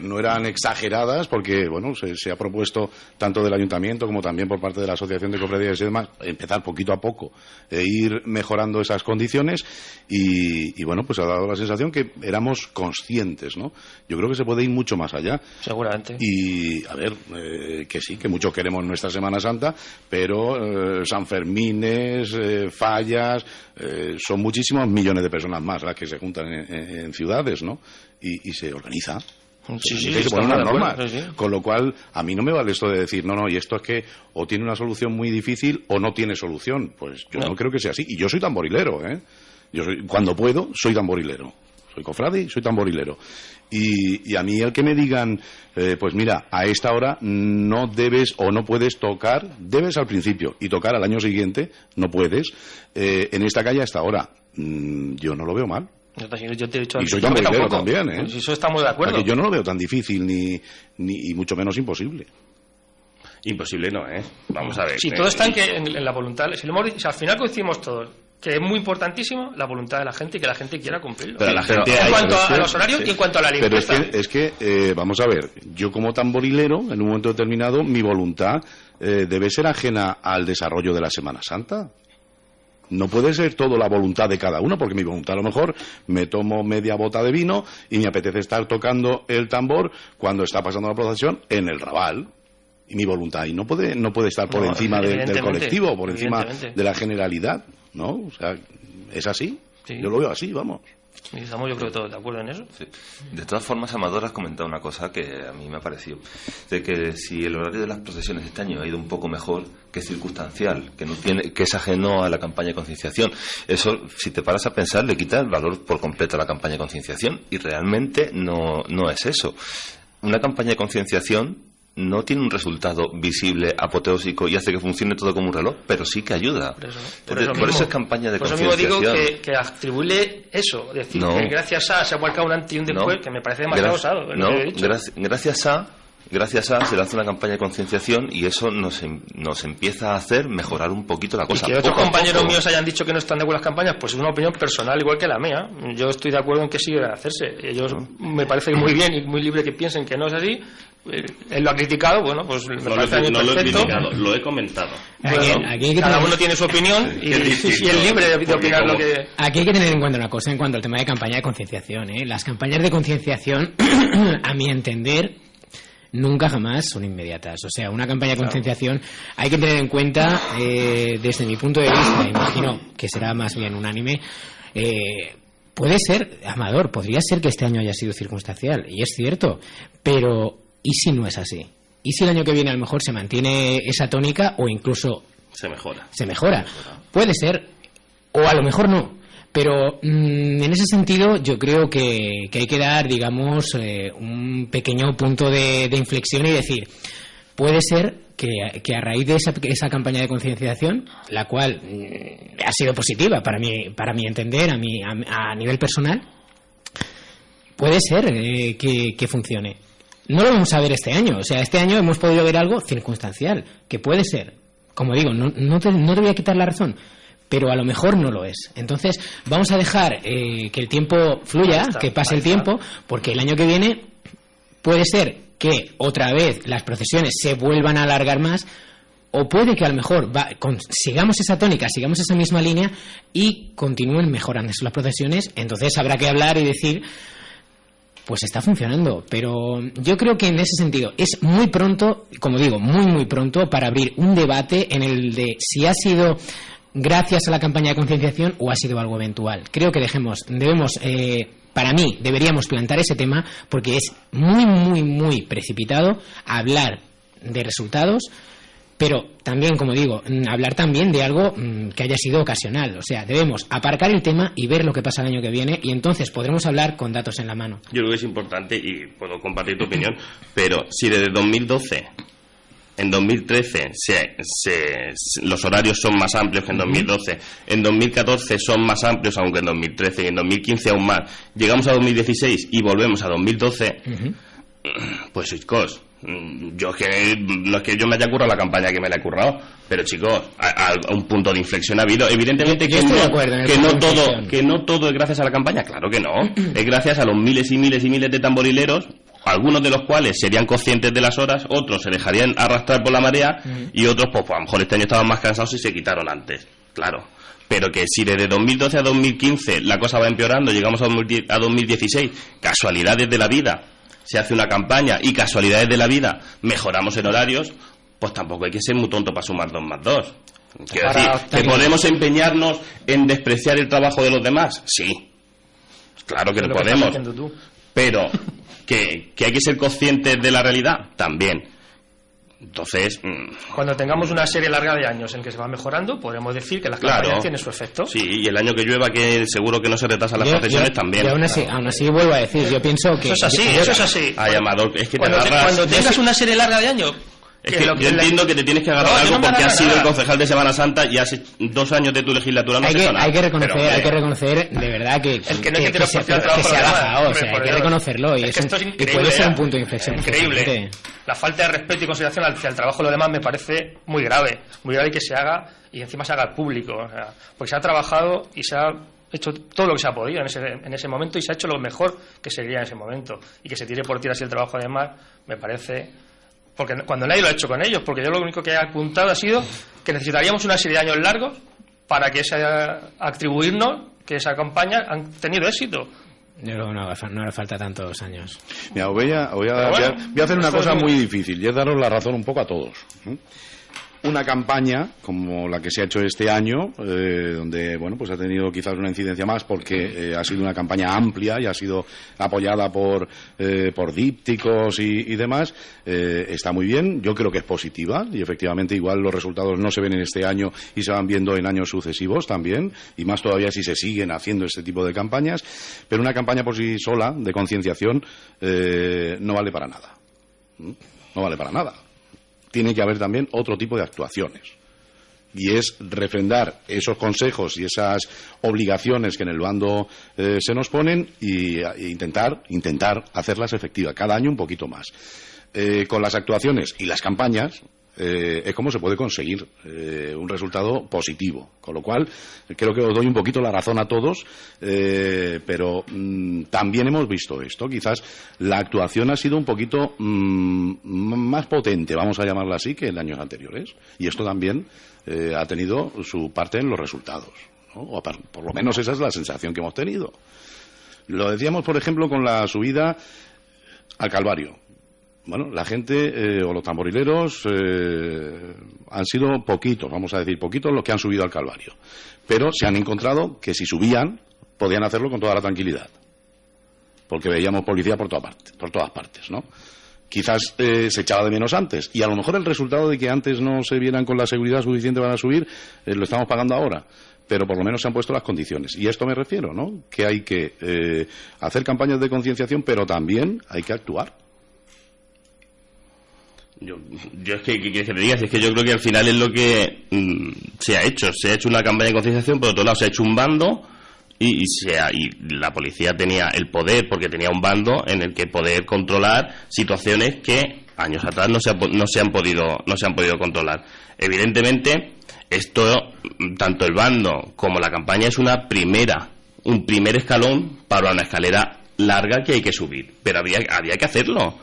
no eran exageradas, porque, bueno, se ha propuesto tanto del Ayuntamiento como también por parte de la Asociación de Cofradías y demás, empezar poquito a poco, ir mejorando esas condiciones y, bueno, pues ha dado la sensación que éramos conscientes, ¿no? Yo creo que se puede ir mucho más allá. Seguramente. Y, a ver, que sí, que muchos queremos nuestra Semana Santa, pero Sanfermines, fallas, son muchísimos millones de personas más las que se juntan en ciudades, ¿no? Y se organiza. Se ponen unas normas. Con lo cual, a mí no me vale esto de decir, no, y esto es que o tiene una solución muy difícil o no tiene solución. Pues yo no creo que sea así. Y yo soy tamborilero, cuando puedo, soy tamborilero. Soy cofrade y soy tamborilero. Y a mí el que me digan, pues mira, a esta hora no debes o no puedes tocar, debes al principio y tocar al año siguiente, no puedes, en esta calle a esta hora. Yo no lo veo mal. Yo te he dicho y soy tamborilero también, Pues eso estamos de acuerdo. Porque yo no lo veo tan difícil ni mucho menos imposible. Imposible no, Vamos a ver. Si todo está en la voluntad, si al final coincidimos todos, que es muy importantísimo la voluntad de la gente y que la gente quiera cumplirlo. Pero la gente en cuanto a los horarios y en cuanto a la limpieza. Pero es que vamos a ver, yo como tamborilero, en un momento determinado, mi voluntad debe ser ajena al desarrollo de la Semana Santa. No puede ser todo la voluntad de cada uno, porque mi voluntad a lo mejor me tomo media bota de vino y me apetece estar tocando el tambor cuando está pasando la procesión en el Raval. Y mi voluntad ahí no puede estar por encima del colectivo, por encima de la generalidad, ¿no? O sea, es así. Sí. Yo lo veo así, vamos. Sí, estamos yo creo que todos de acuerdo en eso. Sí. De todas formas, Amador, has comentado una cosa que a mí me ha parecido, de que si el horario de las procesiones este año ha ido un poco mejor, que es circunstancial, que es ajeno a la campaña de concienciación. Eso, si te paras a pensar, le quita el valor por completo a la campaña de concienciación, y realmente no es eso. Una campaña de concienciación no tiene un resultado visible, apoteósico y hace que funcione todo como un reloj, pero sí que ayuda. Por eso es campaña de concienciación. Por eso mismo digo que atribuirle eso, decir que gracias a se ha marcado un antes y un después, que me parece demasiado osado. Gracias a se le hace una campaña de concienciación y eso nos empieza a hacer mejorar un poquito la cosa. Y que otros compañeros míos hayan dicho que no están de acuerdo con las campañas, pues es una opinión personal igual que la mía. Yo estoy de acuerdo en que sí debe hacerse. Ellos me parece muy bien y muy libre que piensen que no es así. Él lo ha criticado, bueno, pues me parece no lo he criticado, lo he comentado. Bueno, aquí cada uno tiene su opinión y es libre de opinar lo que... Aquí hay que tener en cuenta una cosa en cuanto al tema de campaña de concienciación. Las campañas de concienciación, a mi entender, nunca jamás son inmediatas. O sea, una campaña de concienciación hay que tener en cuenta, desde mi punto de vista, imagino que será más bien unánime, puede ser, Amador, podría ser que este año haya sido circunstancial, y es cierto, pero ¿y si no es así? ¿Y si el año que viene a lo mejor se mantiene esa tónica o incluso se mejora? Se mejora. Puede ser, o a lo mejor no. Pero en ese sentido yo creo que hay que dar, digamos, un pequeño punto de inflexión y decir, puede ser que a raíz de esa campaña de concienciación, la cual ha sido positiva para mi entender, a nivel personal, puede ser que funcione. No lo vamos a ver este año. O sea, este año hemos podido ver algo circunstancial, que puede ser, como digo, no te voy a quitar la razón, pero a lo mejor no lo es. Entonces, vamos a dejar que el tiempo fluya, que pase el tiempo, porque el año que viene puede ser que otra vez las procesiones se vuelvan a alargar más, o puede que a lo mejor sigamos esa tónica, sigamos esa misma línea y continúen mejorando las procesiones. Entonces habrá que hablar y decir, pues está funcionando. Pero yo creo que en ese sentido es muy pronto, como digo, muy pronto para abrir un debate en el de si ha sido gracias a la campaña de concienciación o ha sido algo eventual. Creo que para mí deberíamos plantar ese tema, porque es muy precipitado hablar de resultados, pero también, como digo, hablar también de algo que haya sido ocasional. O sea, debemos aparcar el tema y ver lo que pasa el año que viene, y entonces podremos hablar con datos en la mano. Yo creo que es importante, y puedo compartir tu opinión, pero si desde 2012... En 2013 los horarios son más amplios que en 2012. En 2014 son más amplios aunque en 2013. Y en 2015 aún más. Llegamos a 2016 y volvemos a 2012. Pues chicos, no es que yo me haya currado la campaña que me la he currado, pero chicos, a un punto de inflexión ha habido. Evidentemente que no todo es gracias a la campaña. Claro que no. Es gracias a los miles y miles de tamborileros, algunos de los cuales serían conscientes de las horas, otros se dejarían arrastrar por la marea y otros, pues a lo mejor este año estaban más cansados y se quitaron antes. Claro. Pero que si desde 2012 a 2015 la cosa va empeorando, llegamos a 2016, casualidades de la vida, se hace una campaña y casualidades de la vida mejoramos en horarios, pues tampoco hay que ser muy tonto para sumar 2 más 2. Quiero decir, ¿que podemos empeñarnos en despreciar el trabajo de los demás? Sí. Claro que lo podemos. Pero que hay que ser conscientes de la realidad, también. Entonces, cuando tengamos una serie larga de años en que se va mejorando, podremos decir que las campañas tienen su efecto. Sí, y el año que llueva, que seguro que no se retrasan las procesiones también. Y aún así vuelvo a decir, yo pienso que... Eso es así. Ay, Amador, es que cuando tengas una serie larga de años... Es que yo entiendo que te tienes que agarrar algo porque has sido el concejal de Semana Santa y hace 2 años de tu legislatura no has hecho nada. Hay que reconocer de verdad que se ha bajado, o sea, hay que reconocerlo, y puede ser un punto de inflexión. Increíble. La falta de respeto y consideración hacia el trabajo de los demás me parece muy grave que se haga, y encima se haga público, o sea, porque se ha trabajado y se ha hecho todo lo que se ha podido en ese momento, y se ha hecho lo mejor que sería en ese momento, y que se tire por tierra así el trabajo de demás me parece... Porque cuando nadie lo ha hecho con ellos, porque yo lo único que he apuntado ha sido que necesitaríamos una serie de años largos para que atribuirnos que esa campaña han tenido éxito. Yo creo que no le falta tantos años. Mira, voy a hacer una cosa muy difícil, y es daros la razón un poco a todos. Una campaña como la que se ha hecho este año, donde bueno, pues ha tenido quizás una incidencia más porque ha sido una campaña amplia y ha sido apoyada por dípticos y demás, está muy bien. Yo creo que es positiva, y efectivamente igual los resultados no se ven en este año y se van viendo en años sucesivos también, y más todavía si se siguen haciendo este tipo de campañas. Pero una campaña por sí sola de concienciación no vale para nada. No vale para nada. Tiene que haber también otro tipo de actuaciones, y es refrendar esos consejos y esas obligaciones que en el bando se nos ponen, y intentar hacerlas efectivas cada año un poquito más. Con las actuaciones y las campañas es como se puede conseguir un resultado positivo, con lo cual creo que os doy un poquito la razón a todos, pero también hemos visto esto, quizás la actuación ha sido un poquito más potente, vamos a llamarla así, que en años anteriores, y esto también ha tenido su parte en los resultados, ¿no? O por lo menos esa es la sensación que hemos tenido. Lo decíamos, por ejemplo, con la subida al Calvario. Bueno, la gente o los tamborileros han sido poquitos, vamos a decir poquitos, los que han subido al Calvario. Pero se han encontrado que si subían, podían hacerlo con toda la tranquilidad. Porque veíamos policía por todas partes, ¿no? Quizás se echaba de menos antes. Y a lo mejor el resultado de que antes no se vieran con la seguridad suficiente para subir, lo estamos pagando ahora. pero por lo menos se han puesto las condiciones. Y a esto me refiero, ¿no? Que hay que hacer campañas de concienciación, pero también hay que actuar. Yo es que, ¿qué quieres que te diga? Es que yo creo que al final es lo que se ha hecho. Se ha hecho una campaña de concienciación, por otro lado se ha hecho un bando y la policía tenía el poder, porque tenía un bando en el que poder controlar situaciones que años atrás no se han podido controlar. Evidentemente, esto, tanto el bando como la campaña, es un primer escalón para una escalera larga que hay que subir. Pero había que hacerlo.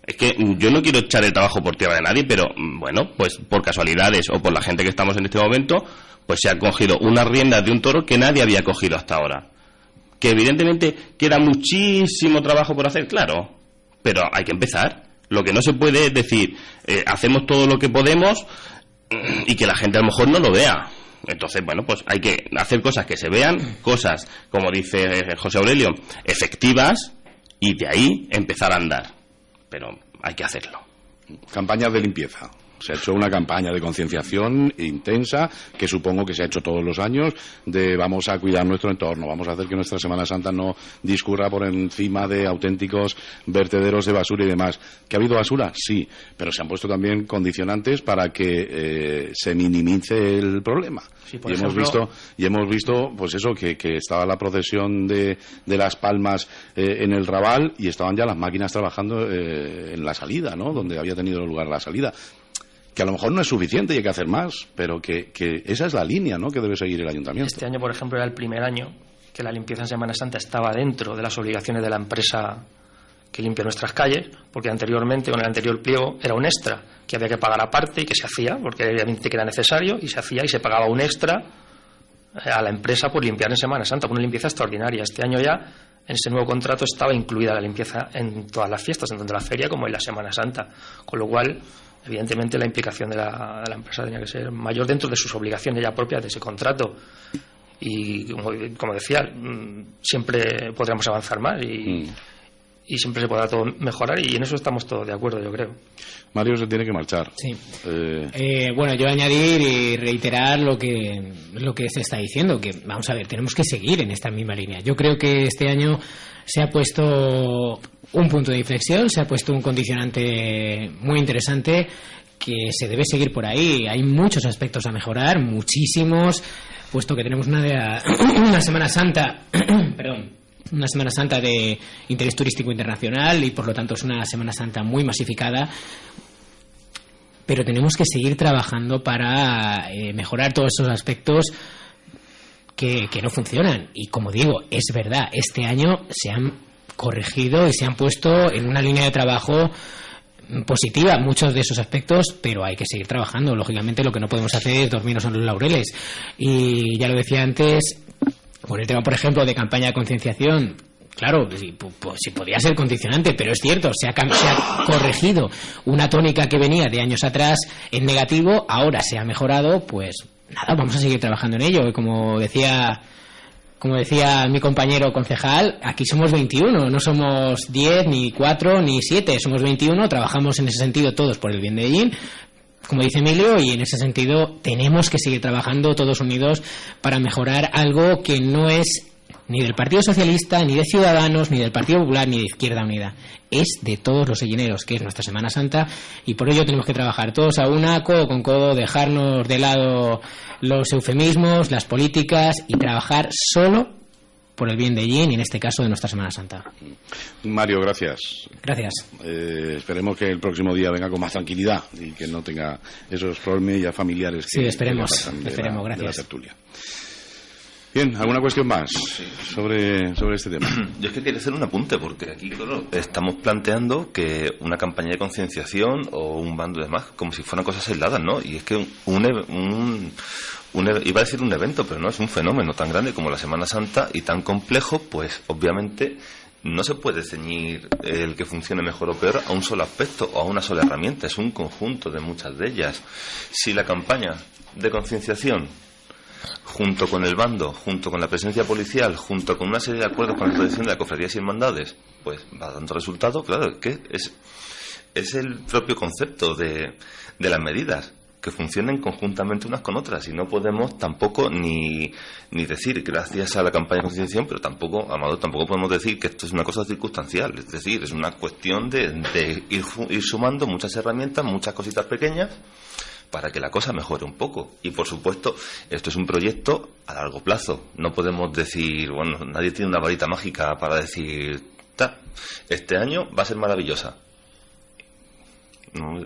Es que yo no quiero echar el trabajo por tierra de nadie, pero bueno, pues por casualidades o por la gente que estamos en este momento, pues se ha cogido unas riendas de un toro que nadie había cogido hasta ahora. Que evidentemente queda muchísimo trabajo por hacer, claro, pero hay que empezar. Lo que no se puede es decir, hacemos todo lo que podemos y que la gente a lo mejor no lo vea. Entonces, bueno, pues hay que hacer cosas que se vean, cosas, como dice José Aurelio, efectivas, y de ahí empezar a andar. Pero hay que hacerlo. Campañas de limpieza. Se ha hecho una campaña de concienciación intensa, que supongo que se ha hecho todos los años, de vamos a cuidar nuestro entorno, vamos a hacer que nuestra Semana Santa no discurra por encima de auténticos vertederos de basura y demás. ¿Que ha habido basura? Sí, pero se han puesto también condicionantes para que se minimice el problema. Sí, hemos visto pues eso, que estaba la procesión de Las Palmas en el Raval y estaban ya las máquinas trabajando en la salida, ¿no? Donde había tenido lugar la salida. Que a lo mejor no es suficiente y hay que hacer más, pero que esa es la línea, ¿no?, que debe seguir el ayuntamiento. Este año, por ejemplo, era el primer año que la limpieza en Semana Santa estaba dentro de las obligaciones de la empresa que limpia nuestras calles, porque anteriormente, con el anterior pliego, era un extra que había que pagar aparte y que se hacía, porque obviamente que era necesario, y se hacía y se pagaba un extra a la empresa por limpiar en Semana Santa, por una limpieza extraordinaria. Este año ya, en ese nuevo contrato, estaba incluida la limpieza en todas las fiestas, tanto en la feria como en la Semana Santa, con lo cual, evidentemente, la implicación de la empresa tenía que ser mayor dentro de sus obligaciones ya propias de ese contrato. Y, como decía, siempre podremos avanzar más y siempre se podrá todo mejorar, y en eso estamos todos de acuerdo, yo creo. Mario se tiene que marchar. Sí. Bueno, yo añadir y reiterar lo que se está diciendo, que vamos a ver, tenemos que seguir en esta misma línea. Yo creo que este año se ha puesto un punto de inflexión, se ha puesto un condicionante muy interesante que se debe seguir por ahí. Hay muchos aspectos a mejorar, muchísimos, puesto que tenemos una Semana Santa, una Semana Santa de interés turístico internacional y por lo tanto es una Semana Santa muy masificada, pero tenemos que seguir trabajando para mejorar todos esos aspectos que no funcionan. Y como digo, es verdad, este año se han corregido y se han puesto en una línea de trabajo positiva muchos de esos aspectos, pero hay que seguir trabajando. Lógicamente lo que no podemos hacer es dormirnos en los laureles, y ya lo decía antes, por el tema, por ejemplo, de campaña de concienciación. Claro, sí podría ser condicionante, pero es cierto, se ha corregido una tónica que venía de años atrás en negativo, ahora se ha mejorado, pues nada, vamos a seguir trabajando en ello. Y como decía mi compañero concejal, aquí somos 21, no somos 10, ni 4, ni 7, somos 21, trabajamos en ese sentido todos por el bien de Ellín, como dice Emilio, y en ese sentido tenemos que seguir trabajando todos unidos para mejorar algo que no es ni del Partido Socialista, ni de Ciudadanos, ni del Partido Popular, ni de Izquierda Unida. Es de todos los ellineros, que es nuestra Semana Santa, y por ello tenemos que trabajar todos a una, codo con codo, dejarnos de lado los eufemismos, las políticas, y trabajar solo por el bien de Ellín y en este caso de nuestra Semana Santa. Mario, gracias. Gracias. Esperemos que el próximo día venga con más tranquilidad y que no tenga esos problemas familiares que esperemos, gracias. De la tertulia. Bien, ¿alguna cuestión más sobre este tema? Yo es que quería hacer un apunte, porque aquí, claro, estamos planteando que una campaña de concienciación o un bando de más, como si fueran cosas aisladas, ¿no? Y es que iba a decir un evento, pero no, es un fenómeno tan grande como la Semana Santa y tan complejo, pues obviamente no se puede ceñir el que funcione mejor o peor a un solo aspecto o a una sola herramienta, es un conjunto de muchas de ellas. Si la campaña de concienciación, junto con el bando, junto con la presencia policial, junto con una serie de acuerdos con la protección de las cofradías y hermandades, pues va dando resultado, claro, que es el propio concepto de las medidas, que funcionen conjuntamente unas con otras, y no podemos tampoco ni decir gracias a la campaña de concienciación, pero tampoco, Amador, tampoco podemos decir que esto es una cosa circunstancial, es decir, es una cuestión de ir sumando muchas herramientas, muchas cositas pequeñas para que la cosa mejore un poco. Y por supuesto, esto es un proyecto a largo plazo. No podemos decir, bueno, nadie tiene una varita mágica para decir, este año va a ser maravillosa. No.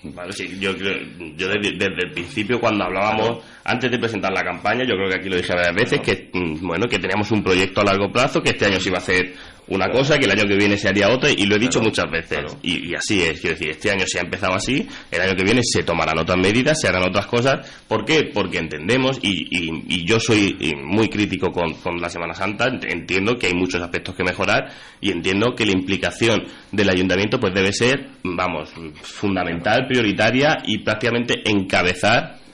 Vale, sí, yo desde el principio, cuando hablábamos antes de presentar la campaña, yo creo que aquí lo dije varias veces, que bueno, que teníamos un proyecto a largo plazo, que este año se iba a hacer una cosa, que el año que viene se haría otra, y lo he dicho muchas veces, y así es, quiero decir, este año se ha empezado así, el año que viene se tomarán otras medidas, se harán otras cosas. ¿Por qué? Porque entendemos, y yo soy muy crítico con la Semana Santa, entiendo que hay muchos aspectos que mejorar, y entiendo que la implicación del ayuntamiento pues debe ser, vamos, fundamental, prioritaria, y prácticamente encabezar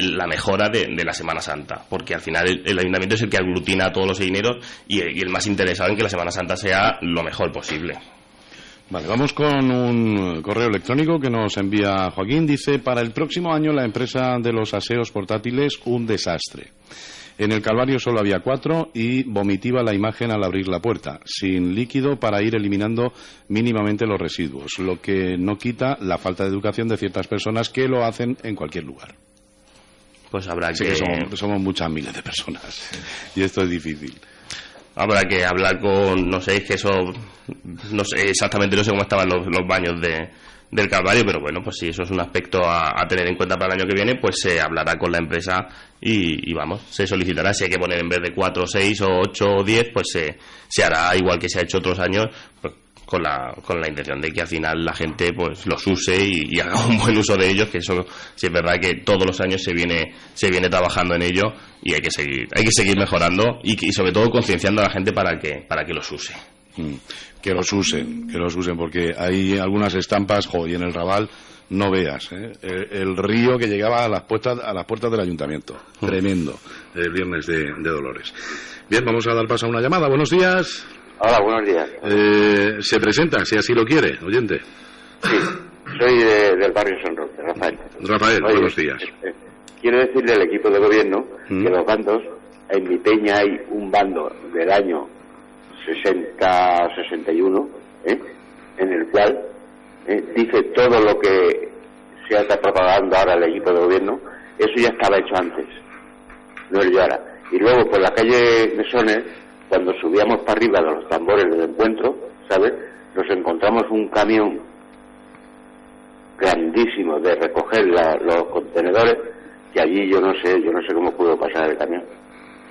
la mejora de la Semana Santa, porque al final el ayuntamiento es el que aglutina a todos los dineros y el más interesado en que la Semana Santa sea lo mejor posible. Vale, vamos con un correo electrónico que nos envía Joaquín. Dice: para el próximo año la empresa de los aseos portátiles, un desastre. En el Calvario solo había 4 y vomitiva la imagen al abrir la puerta, sin líquido para ir eliminando mínimamente los residuos, lo que no quita la falta de educación de ciertas personas que lo hacen en cualquier lugar. Pues habrá que somos muchas miles de personas y esto es difícil. Habrá que hablar con, no sé, es que eso, no sé exactamente, no sé cómo estaban los baños del Calvario, pero bueno, pues si eso es un aspecto a tener en cuenta para el año que viene, pues se hablará con la empresa y vamos, se solicitará. Si hay que poner en vez de 4, 6 o 8 o 10, pues se hará igual que se ha hecho otros años, pues con la intención de que al final la gente pues los use y haga un buen uso de ellos, que eso sí es verdad que todos los años se viene trabajando en ello, y hay que seguir mejorando y sobre todo concienciando a la gente para que los use. Que los usen, porque hay algunas estampas, y en el Raval no veas, el río que llegaba a las puertas del ayuntamiento, tremendo, el viernes de Dolores. Bien, vamos a dar paso a una llamada. Buenos días. Hola, buenos días. Se presenta, si así lo quiere, oyente. Sí, soy del barrio San Roque, Rafael. Rafael, oye, buenos días. Quiero decirle al equipo de gobierno que los bandos, en mi peña hay un bando del año 60-61, en el cual dice todo lo que se está propagando ahora el equipo de gobierno, eso ya estaba hecho antes, no es de ahora. Y luego por la calle Mesones, cuando subíamos para arriba de los tambores del encuentro, ¿sabes?, nos encontramos un camión grandísimo de recoger los contenedores, que allí yo no sé cómo pudo pasar el camión.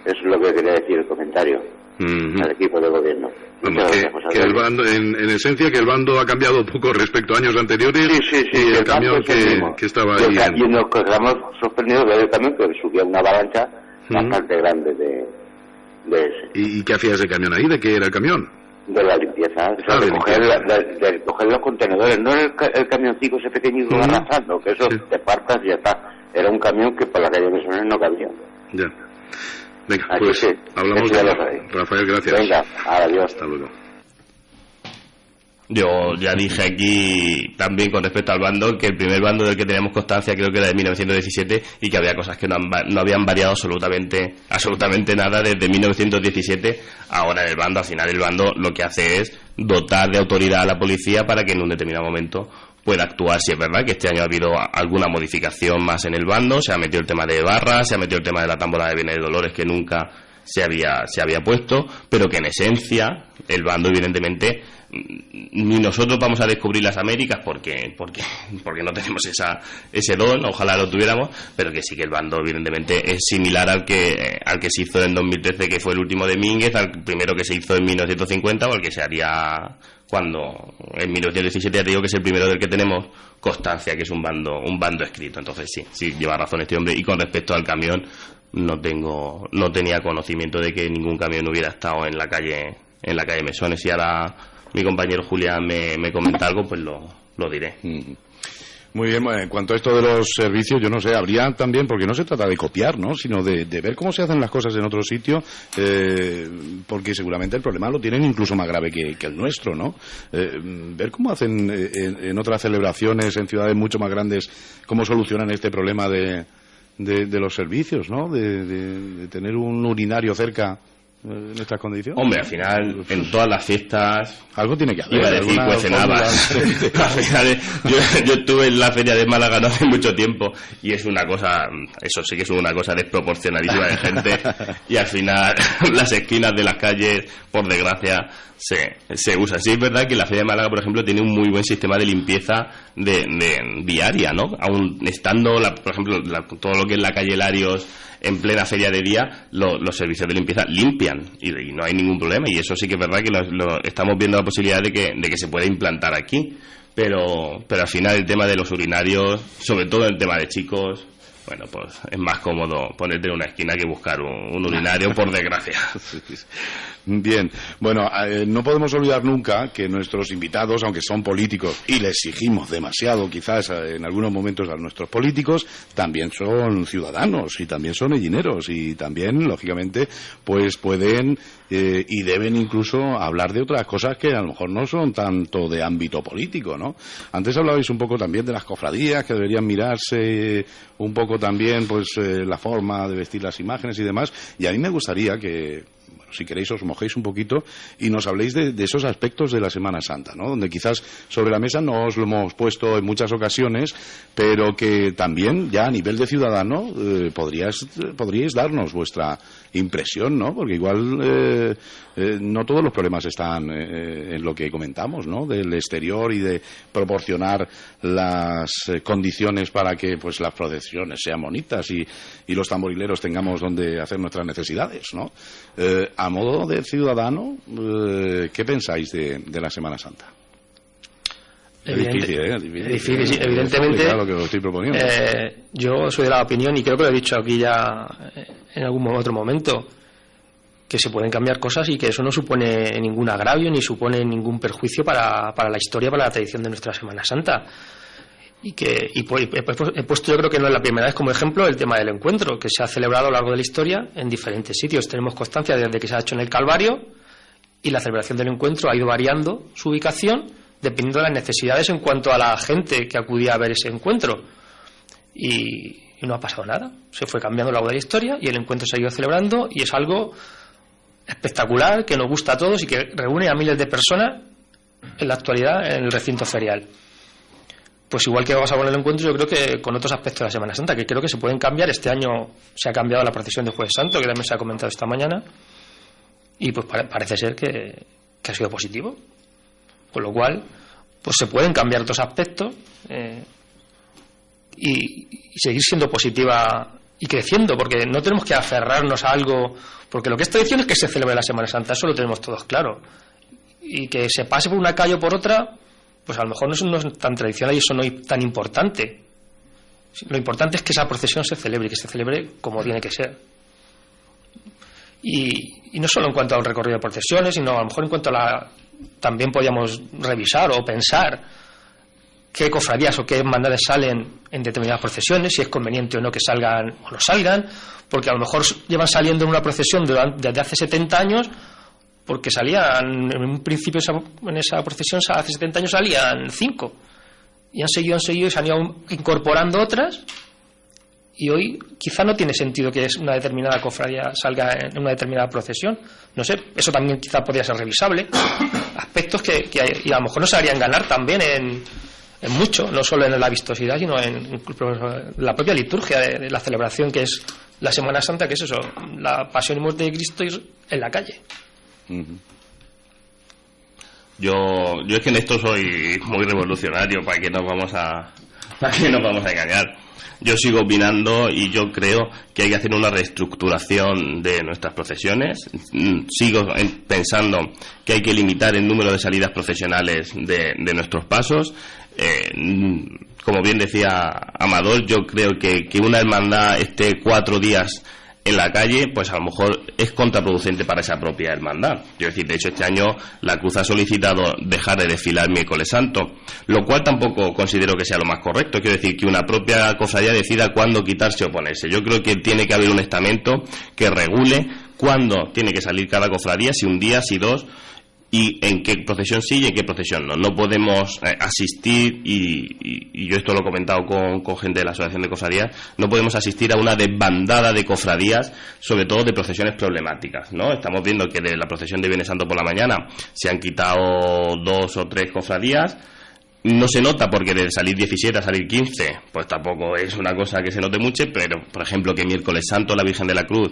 Eso es lo que quería decir el comentario al equipo de gobierno. Que el bando, en esencia, que el bando ha cambiado poco respecto a años anteriores. Sí, y el camión que estaba ahí. Y nos quedamos sorprendidos de ver el camión, que subía una avalancha bastante grande de ese. ¿Y qué hacía ese camión ahí? ¿De qué era el camión? De la limpieza, de coger los contenedores, no el camioncito ese pequeñito arrastrando, que eso te partas y ya está. Era un camión que por la calle Mesones no cabía. Ya. Venga, así pues que, hablamos de Rafael, gracias. Venga, adiós. Hasta luego. Yo ya dije aquí también con respecto al bando que el primer bando del que teníamos constancia creo que era de 1917 y que había cosas que no habían variado absolutamente nada desde 1917. Ahora en el bando, al final el bando lo que hace es dotar de autoridad a la policía para que en un determinado momento pueda actuar. Si es verdad que este año ha habido alguna modificación más en el bando, se ha metido el tema de barras, se ha metido el tema de la tambora de bienes de Dolores que nunca se había puesto, pero que en esencia el bando evidentemente ni nosotros vamos a descubrir las Américas porque no tenemos ese don, ojalá lo tuviéramos, pero que sí que el bando evidentemente es similar al que se hizo en 2013, que fue el último de Mínguez, al primero que se hizo en 1950 o al que se haría cuando en 1917. Ya te digo que es el primero del que tenemos constancia, que es un bando escrito. Entonces sí lleva razón este hombre. Y con respecto al camión, no tenía conocimiento de que ningún camión hubiera estado en la calle Mesones. Si ahora mi compañero Julián me comenta algo, pues lo diré. Muy bien, bueno, en cuanto a esto de los servicios, yo no sé, habría también, porque no se trata de copiar, ¿no?, sino de ver cómo se hacen las cosas en otro sitio, porque seguramente el problema lo tienen incluso más grave que el nuestro, ¿no? Ver cómo hacen en otras celebraciones, en ciudades mucho más grandes, cómo solucionan este problema de los servicios, ¿no?, de tener un urinario cerca en estas condiciones. Hombre, al final, en todas las fiestas... Algo tiene que haber. Iba a decir cuecenadas. Yo estuve en la feria de Málaga no hace mucho tiempo y es una cosa, eso sí que es una cosa desproporcionadísima de gente, y al final las esquinas de las calles, por desgracia, se usan. Sí, es verdad que la feria de Málaga, por ejemplo, tiene un muy buen sistema de limpieza de diaria, ¿no? Aún estando, por ejemplo, todo lo que es la calle Larios en plena feria de día, los servicios de limpieza limpian y no hay ningún problema, y eso sí que es verdad que lo estamos viendo la posibilidad de que se pueda implantar aquí, pero al final el tema de los urinarios, sobre todo el tema de chicos, bueno, pues es más cómodo ponerte en una esquina que buscar un urinario, por desgracia. Bien, bueno, no podemos olvidar nunca que nuestros invitados, aunque son políticos y les exigimos demasiado quizás en algunos momentos a nuestros políticos, también son ciudadanos y también son ellineros y también, lógicamente, pues pueden y deben incluso hablar de otras cosas que a lo mejor no son tanto de ámbito político, ¿no? Antes hablabais un poco también de las cofradías, que deberían mirarse un poco también pues la forma de vestir las imágenes y demás, y a mí me gustaría que, bueno, si queréis os mojéis un poquito y nos habléis de esos aspectos de la Semana Santa, ¿no?, donde quizás sobre la mesa no os lo hemos puesto en muchas ocasiones, pero que también ya a nivel de ciudadano podríais darnos vuestra impresión, ¿no?, porque igual no todos los problemas están en lo que comentamos, ¿no?, del exterior y de proporcionar las condiciones para que pues las procesiones sean bonitas y los tamborileros tengamos donde hacer nuestras necesidades, ¿no? A modo de ciudadano, ¿qué pensáis de la Semana Santa? Es difícil, sí, evidentemente. Lo que os estoy proponiendo. Yo soy de la opinión, y creo que lo he dicho aquí ya en algún otro momento, que se pueden cambiar cosas y que eso no supone ningún agravio ni supone ningún perjuicio para la historia, para la tradición de nuestra Semana Santa. Y he puesto, yo creo que no es la primera vez como ejemplo, el tema del encuentro, que se ha celebrado a lo largo de la historia en diferentes sitios. Tenemos constancia desde que se ha hecho en el Calvario, y la celebración del encuentro ha ido variando su ubicación dependiendo de las necesidades en cuanto a la gente que acudía a ver ese encuentro. Y no ha pasado nada. Se fue cambiando a lo largo de la historia y el encuentro se ha ido celebrando, y es algo espectacular, que nos gusta a todos y que reúne a miles de personas en la actualidad en el recinto ferial. Pues igual que vamos a poner el encuentro, yo creo que con otros aspectos de la Semana Santa, que creo que se pueden cambiar. Este año se ha cambiado la procesión de Jueves Santo, que también se ha comentado esta mañana, y pues parece ser que ha sido positivo. Con lo cual, pues se pueden cambiar otros aspectos y seguir siendo positiva y creciendo, porque no tenemos que aferrarnos a algo, porque lo que es tradición es que se celebre la Semana Santa, eso lo tenemos todos claro. Y que se pase por una calle o por otra, pues a lo mejor no es tan tradicional y eso no es tan importante. Lo importante es que esa procesión se celebre y que se celebre como tiene que ser. Y no solo en cuanto al recorrido de procesiones, sino a lo mejor en cuanto a también podíamos revisar o pensar qué cofradías o qué hermandades salen en determinadas procesiones, si es conveniente o no que salgan o no salgan, porque a lo mejor llevan saliendo en una procesión desde hace 70 años, porque salían en un principio en esa procesión hace 70 años salían 5 y han seguido y se han ido incorporando otras, y hoy quizá no tiene sentido que una determinada cofradía salga en una determinada procesión. No sé, eso también quizá podría ser revisable. Aspectos que y a lo mejor nos harían ganar también en mucho, no solo en la vistosidad, sino en la propia liturgia de la celebración que es la Semana Santa, que es eso, la pasión y muerte de Cristo en la calle. Yo es que en esto soy muy revolucionario, para que nos vamos a engañar. Yo sigo opinando y yo creo que hay que hacer una reestructuración de nuestras procesiones. Sigo pensando que hay que limitar el número de salidas procesionales de nuestros pasos. Como bien decía Amador, yo creo que una hermandad esté 4 días en la calle, pues a lo mejor es contraproducente para esa propia hermandad. Quiero decir, de hecho, este año la Cruz ha solicitado dejar de desfilar miércoles santo, lo cual tampoco considero que sea lo más correcto. Quiero decir, que una propia cofradía decida cuándo quitarse o ponerse. Yo creo que tiene que haber un estamento que regule cuándo tiene que salir cada cofradía, si un día, si dos, y en qué procesión sí y en qué procesión no. No podemos asistir, y yo esto lo he comentado con gente de la Asociación de Cofradías, no podemos asistir a una desbandada de cofradías, sobre todo de procesiones problemáticas, ¿no? Estamos viendo que de la procesión de Viernes Santo por la mañana se han quitado 2 o 3 cofradías. No se nota porque de salir 17 a salir 15, pues tampoco es una cosa que se note mucho, pero por ejemplo que miércoles santo la Virgen de la Cruz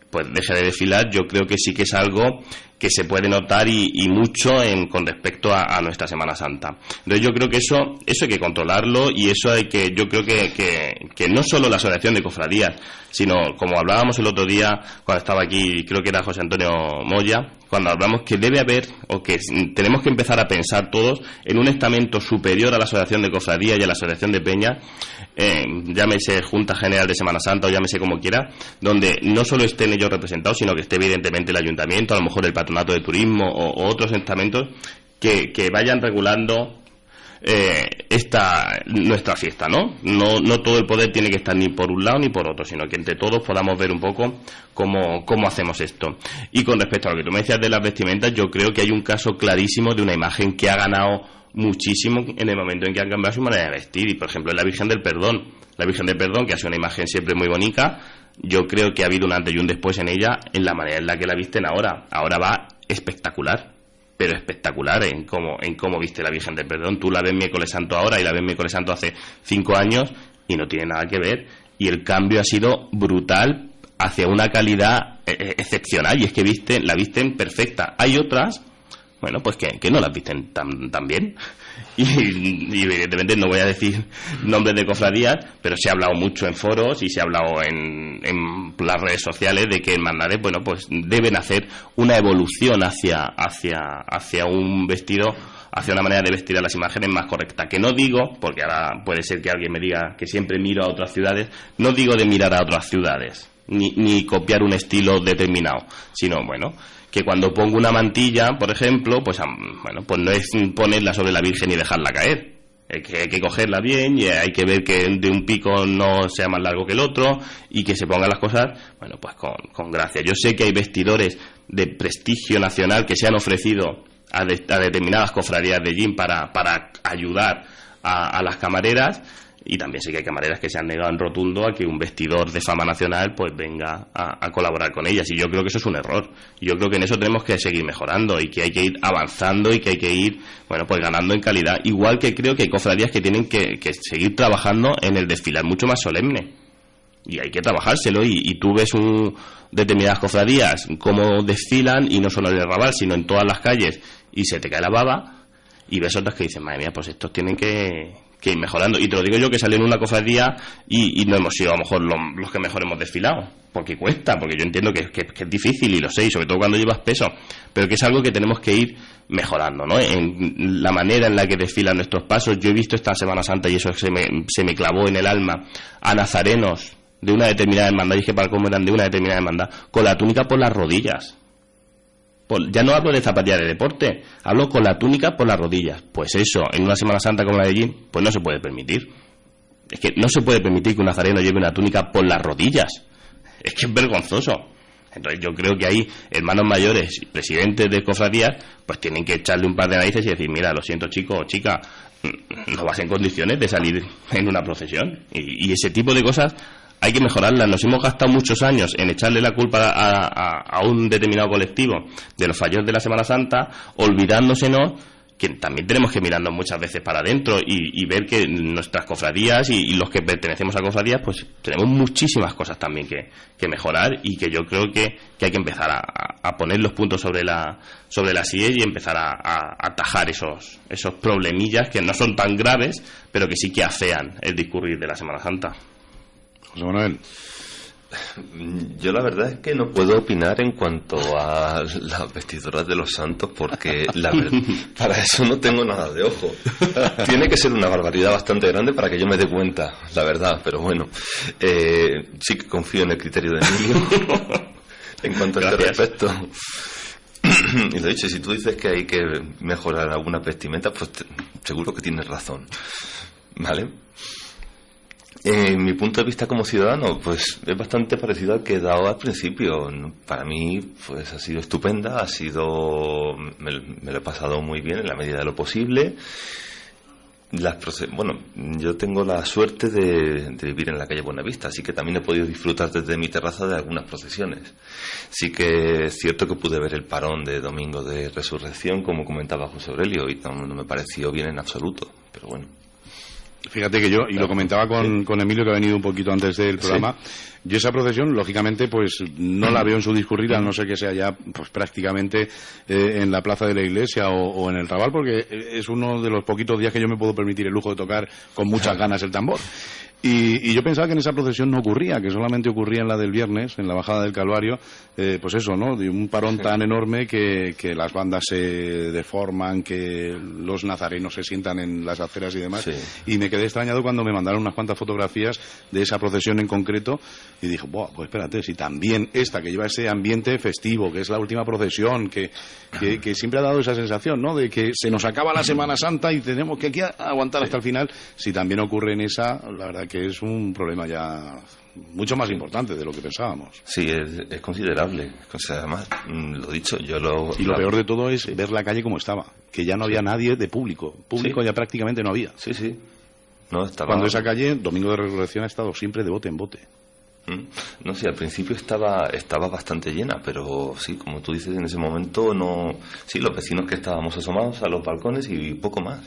pues deje de desfilar, yo creo que sí que es algo que se puede notar y mucho con respecto a nuestra Semana Santa. Entonces yo creo que eso hay que controlarlo, y eso hay que, yo creo que no solo la Asociación de Cofradías, sino como hablábamos el otro día cuando estaba aquí, creo que era José Antonio Moya, cuando hablamos que debe haber, o que tenemos que empezar a pensar todos en un estamento superior a la Asociación de Cofradías y a la Asociación de Peñas, llámese Junta General de Semana Santa o llámese como quiera, donde no solo estén ellos representados, sino que esté evidentemente el Ayuntamiento, a lo mejor el Patronato de Turismo o otros estamentos que vayan regulando nuestra fiesta, ¿no? No todo el poder tiene que estar ni por un lado ni por otro, sino que entre todos podamos ver un poco cómo hacemos esto. Y con respecto a lo que tú me decías de las vestimentas, yo creo que hay un caso clarísimo de una imagen que ha ganado muchísimo en el momento en que han cambiado su manera de vestir, y por ejemplo la Virgen del Perdón, que ha sido una imagen siempre muy bonita. Yo creo que ha habido un antes y un después en ella, en la manera en la que la visten ahora va espectacular, pero espectacular en cómo viste la Virgen del Perdón. Tú la ves miércoles santo ahora y la ves miércoles santo hace 5 años y no tiene nada que ver, y el cambio ha sido brutal hacia una calidad excepcional, y es que la visten perfecta. Hay otras, bueno, pues que no las visten tan bien, y evidentemente no voy a decir nombres de cofradías, pero se ha hablado mucho en foros y se ha hablado en las redes sociales de que hermandades, bueno, pues deben hacer una evolución hacia un vestido, hacia una manera de vestir a las imágenes más correcta. Que no digo, porque ahora puede ser que alguien me diga que siempre miro a otras ciudades, no digo de mirar a otras ciudades, ni copiar un estilo determinado, sino, bueno, que cuando pongo una mantilla, por ejemplo, pues no es ponerla sobre la Virgen y dejarla caer. Hay que cogerla bien, y hay que ver que de un pico no sea más largo que el otro, y que se pongan las cosas, bueno, pues con gracia. Yo sé que hay vestidores de prestigio nacional que se han ofrecido a determinadas cofradías de gin para ayudar a las camareras, y también sé que hay camareras que se han negado en rotundo a que un vestidor de fama nacional pues venga a colaborar con ellas, y yo creo que eso es un error. Yo creo que en eso tenemos que seguir mejorando, y que hay que ir avanzando, y que hay que ir, bueno, pues ganando en calidad. Igual que creo que hay cofradías que tienen que seguir trabajando en el desfilar mucho más solemne, y hay que trabajárselo, y tú ves determinadas cofradías cómo desfilan, y no solo en el Raval sino en todas las calles, y se te cae la baba, y ves otras que dicen, madre mía, pues estos tienen que ir mejorando. Y te lo digo yo, que salí en una cofradía y no hemos sido a lo mejor los que mejor hemos desfilado, porque cuesta, porque yo entiendo que es difícil, y lo sé, y sobre todo cuando llevas peso, pero que es algo que tenemos que ir mejorando, ¿no? En la manera en la que desfilan nuestros pasos. Yo he visto esta Semana Santa, y eso se me clavó en el alma, a nazarenos de una determinada hermandad, y dije para cómo eran de una determinada hermandad, con la túnica por las rodillas. Ya no hablo de zapatillas de deporte, hablo con la túnica por las rodillas. Pues eso, en una Semana Santa como la de Gin, pues no se puede permitir. Es que no se puede permitir que un nazareno lleve una túnica por las rodillas. Es que es vergonzoso. Entonces yo creo que ahí hermanos mayores, presidentes de cofradías, pues tienen que echarle un par de narices y decir, mira, lo siento chico o chica, no vas en condiciones de salir en una procesión. Y ese tipo de cosas hay que mejorarlas. Nos hemos gastado muchos años en echarle la culpa a un determinado colectivo de los fallos de la Semana Santa, olvidándosenos que también tenemos que mirarnos muchas veces para adentro y ver que nuestras cofradías y los que pertenecemos a cofradías, pues tenemos muchísimas cosas también que mejorar, y que yo creo que hay que empezar a poner los puntos sobre la silla, y empezar a atajar esos problemillas que no son tan graves, pero que sí que afean el discurrir de la Semana Santa. José Manuel, Yo la verdad es que no puedo opinar en cuanto a las vestiduras de los santos porque para eso no tengo nada de ojo. Tiene que ser una barbaridad bastante grande para que yo me dé cuenta, la verdad, pero bueno, sí que confío en el criterio de Emilio en cuanto a este respecto. Y lo dicho, si tú dices que hay que mejorar algunas vestimentas, pues seguro que tienes razón, ¿vale? Mi punto de vista como ciudadano, pues es bastante parecido al que he dado al principio. Para mí, pues ha sido estupenda, me lo he pasado muy bien en la medida de lo posible. Bueno, yo tengo la suerte de vivir en la calle Buenavista, así que también he podido disfrutar desde mi terraza de algunas procesiones. Sí que es cierto que pude ver el parón de Domingo de Resurrección, como comentaba José Aurelio, y no me pareció bien en absoluto, pero bueno. Fíjate que yo, y lo comentaba con Emilio, que ha venido un poquito antes del programa, yo esa procesión, lógicamente, pues no la veo en su discurrir, a no ser que sea ya pues prácticamente en la plaza de la iglesia o en el Raval, porque es uno de los poquitos días que yo me puedo permitir el lujo de tocar con muchas ganas el tambor. Y yo pensaba que en esa procesión no ocurría, que solamente ocurría en la del viernes, en la bajada del Calvario, pues eso, ¿no? De un parón tan enorme que las bandas se deforman, que los nazarenos se sientan en las aceras y demás. Sí. Y me quedé extrañado cuando me mandaron unas cuantas fotografías de esa procesión en concreto y dije, buah, pues espérate, si también esta que lleva ese ambiente festivo, que es la última procesión, que siempre ha dado esa sensación, ¿no? De que se nos acaba la Semana Santa y tenemos que aquí aguantar hasta el final. Si también ocurre en esa, la verdad que es un problema ya mucho más importante de lo que pensábamos. Sí, es considerable. O sea, además, lo dicho, Y lo peor de todo es ver la calle como estaba, que ya no había nadie de público. Público ya prácticamente no había. Sí, sí. No, estaba... Cuando esa calle, Domingo de Resurrección, ha estado siempre de bote en bote. No sé, al principio estaba bastante llena, pero sí, como tú dices, en ese momento no... Sí, los vecinos que estábamos asomados a los balcones y poco más.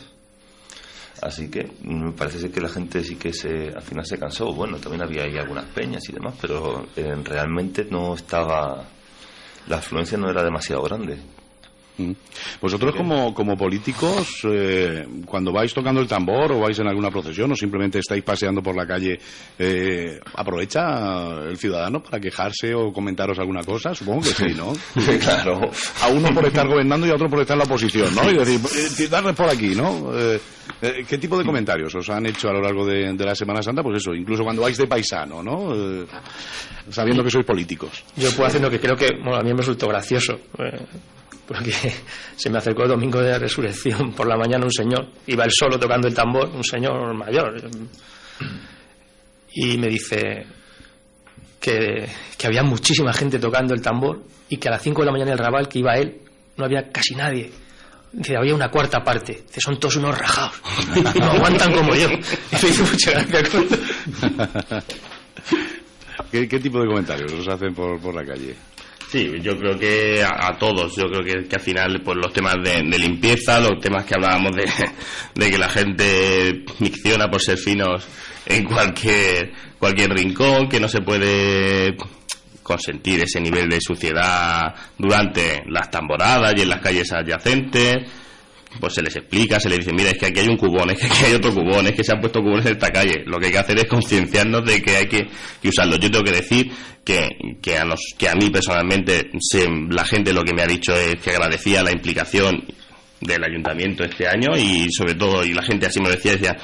Así que me parece ser que la gente sí que al final se cansó. Bueno, también había ahí algunas peñas y demás, pero realmente no estaba... La afluencia no era demasiado grande. Vosotros como políticos, cuando vais tocando el tambor o vais en alguna procesión o simplemente estáis paseando por la calle, ¿aprovecha el ciudadano para quejarse o comentaros alguna cosa? Supongo que sí, ¿no? Claro. A uno por estar gobernando y a otro por estar en la oposición, ¿no? Y decir, darles por aquí, ¿no? ¿Qué tipo de comentarios os han hecho a lo largo de la Semana Santa? Pues eso, incluso cuando vais de paisano, ¿no? Sabiendo que sois políticos. Yo puedo hacer lo que creo que, bueno, a mí me resultó gracioso. Porque se me acercó el Domingo de Resurrección por la mañana un señor, iba él solo tocando el tambor, un señor mayor, y me dice que había muchísima gente tocando el tambor y que a las 5 de la mañana en el Raval, que iba él, no había casi nadie. Dice, había una cuarta parte. Dice, son todos unos rajados, no aguantan como yo. Y me hizo mucha gracia. ¿Qué tipo de comentarios os hacen por la calle? Sí, yo creo que a todos, yo creo que al final pues los temas de limpieza, los temas que hablábamos de que la gente micciona por ser finos en cualquier rincón, que no se puede consentir ese nivel de suciedad durante las tamboradas y en las calles adyacentes. Pues se les explica, se les dice, mira, es que aquí hay un cubón, es que aquí hay otro cubón, es que se han puesto cubones en esta calle. Lo que hay que hacer es concienciarnos de que hay que usarlos. Yo tengo que decir que a mí personalmente la gente lo que me ha dicho es que agradecía la implicación del ayuntamiento este año y sobre todo, y la gente así me lo decía,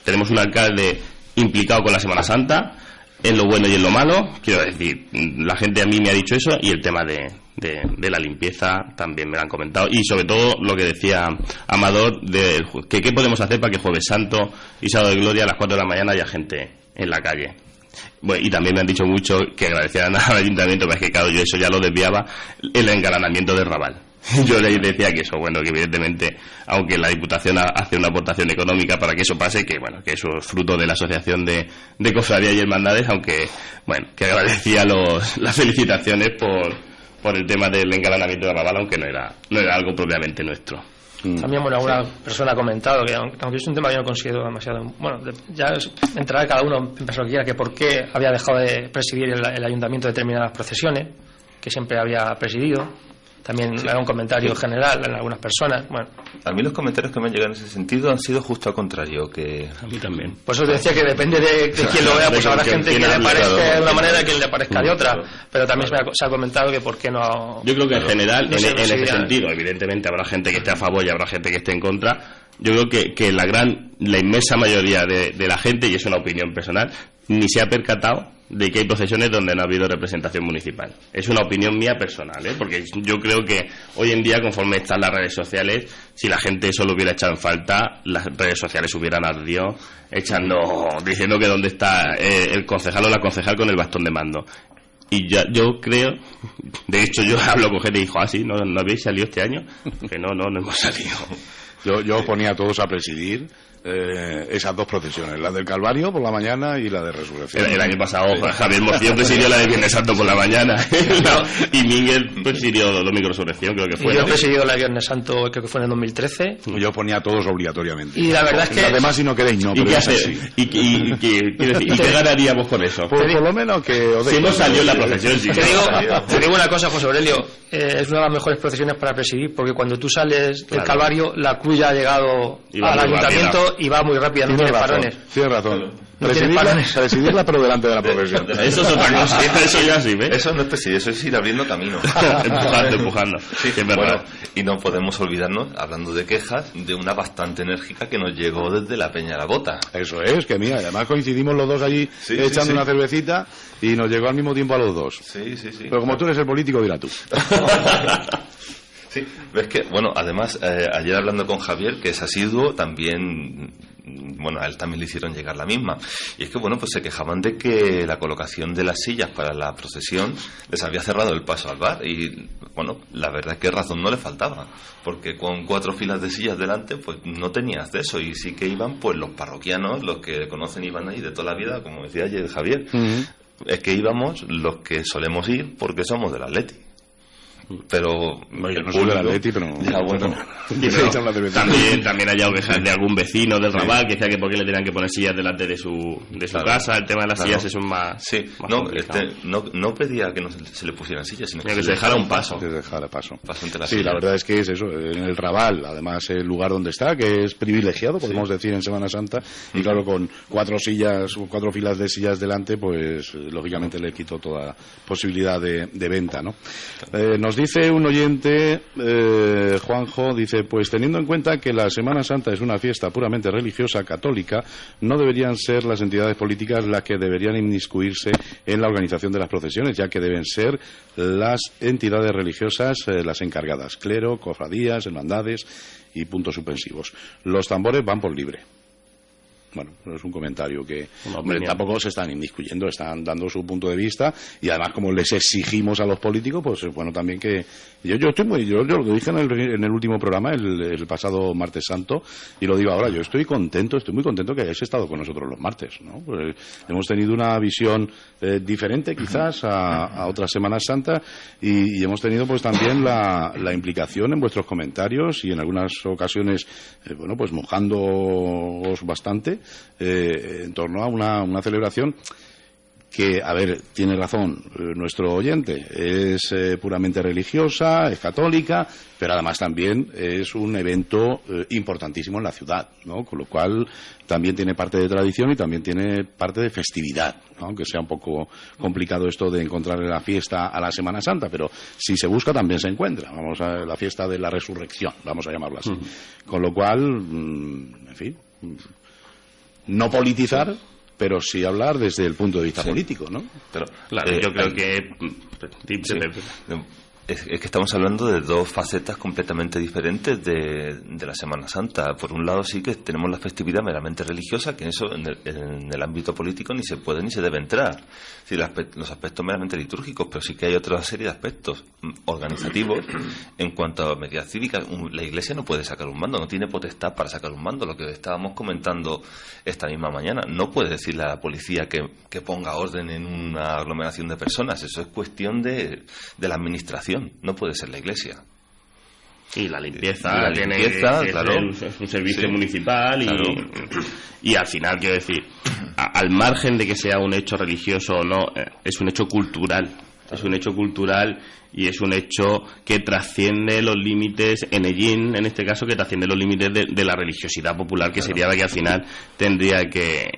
tenemos un alcalde implicado con la Semana Santa, en lo bueno y en lo malo. Quiero decir, la gente a mí me ha dicho eso y el tema de la limpieza también me lo han comentado, y sobre todo lo que decía Amador que qué podemos hacer para que Jueves Santo y Sábado de Gloria a las 4 de la mañana haya gente en la calle. Bueno, y también me han dicho mucho que agradecieran al ayuntamiento, pero es que claro, yo eso ya lo desviaba, el engalanamiento del Raval. Yo le decía que eso, bueno, que evidentemente, aunque la Diputación hace una aportación económica para que eso pase, que bueno, que eso es fruto de la Asociación de Cofradías y Hermandades, aunque, bueno, que agradecía las felicitaciones por el tema del engalanamiento de Raval, aunque no era algo propiamente nuestro. También, bueno, alguna persona ha comentado que, aunque es un tema que yo no considero demasiado, bueno, ya entrará cada uno en pensar lo que quiera, que por qué había dejado de presidir el ayuntamiento determinadas procesiones, que siempre había presidido, también era un comentario general en algunas personas. Bueno, a mí los comentarios que me han llegado en ese sentido han sido justo al contrario, que a mí también. Pues os decía que depende de quién lo vea, pues habrá gente que le parezca de una manera y quien le parezca de otra, pero también se ha comentado que por qué no... Yo creo que en general, no en ese sentido, evidentemente habrá gente que esté a favor y habrá gente que esté en contra. Yo creo que la inmensa mayoría de la gente, y es una opinión personal, ni se ha percatado de que hay procesiones donde no ha habido representación municipal. Es una opinión mía personal, porque yo creo que hoy en día, conforme están las redes sociales, si la gente eso lo hubiera echado en falta, las redes sociales hubieran ardido diciendo que dónde está el concejal o la concejal con el bastón de mando. Y yo creo, de hecho yo hablo con gente y digo, sí, ¿no habéis salido este año? Que no hemos salido. Yo os ponía a todos a presidir esas dos procesiones, la del Calvario por la mañana y la de Resurrección. El año pasado Javier Morcillo presidió la de Viernes Santo por la mañana y Miguel presidió Domingo Resurrección, creo que fue. Y yo he presidido la de Viernes Santo, creo que fue en el 2013. Yo ponía a todos obligatoriamente. Y la verdad es que... Los demás, si no queréis, no. ¿Y qué hace? ¿Y qué ganaríamos con eso? Por lo menos que os si no salió en la procesión. Sí. Te digo una cosa, José Aurelio, es una de las mejores procesiones para presidir, porque cuando tú sales del Calvario, la cruz ya ha llegado al ayuntamiento y va muy rápida, no tiene parones. Tienes razón. Presidirla, pero delante de la procesión. Eso es otra cosa. Eso ya sí, ¿ves? Eso no es presidir, eso es ir abriendo camino. empujando. Sí, es verdad. Bueno, y no podemos olvidarnos, hablando de quejas, de una bastante enérgica que nos llegó desde la Peña La Bota. Eso es, que mira, además coincidimos los dos allí echando una cervecita y nos llegó al mismo tiempo a los dos. Sí. Pero como tú eres el político, dirá tú. Sí, ves que, bueno, además, ayer hablando con Javier, que es asiduo, también, bueno, a él también le hicieron llegar la misma. Y es que, bueno, pues se quejaban de que la colocación de las sillas para la procesión les había cerrado el paso al bar. Y, bueno, la verdad es que razón no le faltaba, porque con 4 filas de sillas delante, pues no tenía acceso. Y sí que iban, pues, los parroquianos, los que conocen iban ahí de toda la vida, como decía ayer Javier. Es que íbamos los que solemos ir porque somos del Atleti. Pero yo no soy del Atleti, pero ya, bueno. También haya ovejas de algún vecino del Raval que decía que por qué le tenían que poner sillas delante de su casa. El tema de las sillas es más no pedía que no se le pusieran sillas, sino que se dejara un paso. Que se dejara paso. La sí, la verdad es que es eso, en el Raval, además el lugar donde está, que es privilegiado, podemos decir, en Semana Santa, y claro, con 4 filas de sillas delante, pues lógicamente le quitó toda posibilidad de venta, ¿no? Nos dice un oyente, Juanjo, dice, pues teniendo en cuenta que la Semana Santa es una fiesta puramente religiosa católica, no deberían ser las entidades políticas las que deberían inmiscuirse en la organización de las procesiones, ya que deben ser las entidades religiosas las encargadas, clero, cofradías, hermandades y puntos suspensivos. Los tambores van por libre. Bueno, es un comentario que tampoco se están inmiscuyendo, están dando su punto de vista y además como les exigimos a los políticos, pues bueno, también que yo lo dije en el último programa, el pasado martes santo, y lo digo ahora, yo estoy muy contento que hayáis estado con nosotros los martes, ¿no? Pues hemos tenido una visión diferente quizás a otras Semanas Santas y hemos tenido pues también la implicación en vuestros comentarios y en algunas ocasiones bueno, pues mojándoos bastante en torno a una celebración que, a ver, tiene razón nuestro oyente, es puramente religiosa, es católica, pero además también es un evento importantísimo en la ciudad, ¿no? Con lo cual también tiene parte de tradición y también tiene parte de festividad, ¿no? Aunque sea un poco complicado esto de encontrar la fiesta a la Semana Santa, pero si se busca también se encuentra. Vamos a la fiesta de la Resurrección, vamos a llamarla así. Con lo cual, en fin, no politizar, pero sí hablar desde el punto de vista político, ¿no? Pero claro, yo creo que es que estamos hablando de dos facetas completamente diferentes de la Semana Santa. Por un lado sí que tenemos la festividad meramente religiosa, que eso en el ámbito político ni se puede ni se debe entrar. Sí, los aspectos meramente litúrgicos, pero sí que hay otra serie de aspectos organizativos en cuanto a medidas cívicas. La Iglesia no puede sacar un mando, no tiene potestad para sacar un mando. Lo que estábamos comentando esta misma mañana, no puede decirle a la policía que ponga orden en una aglomeración de personas. Eso es cuestión de la administración. No puede ser la Iglesia. Y la limpieza, claro, es un servicio municipal y al final, quiero decir, al margen de que sea un hecho religioso o no, es un hecho cultural Es un hecho cultural y es un hecho que trasciende los límites, en Ellín, en este caso, que trasciende los límites de la religiosidad popular, que sería la que al final tendría que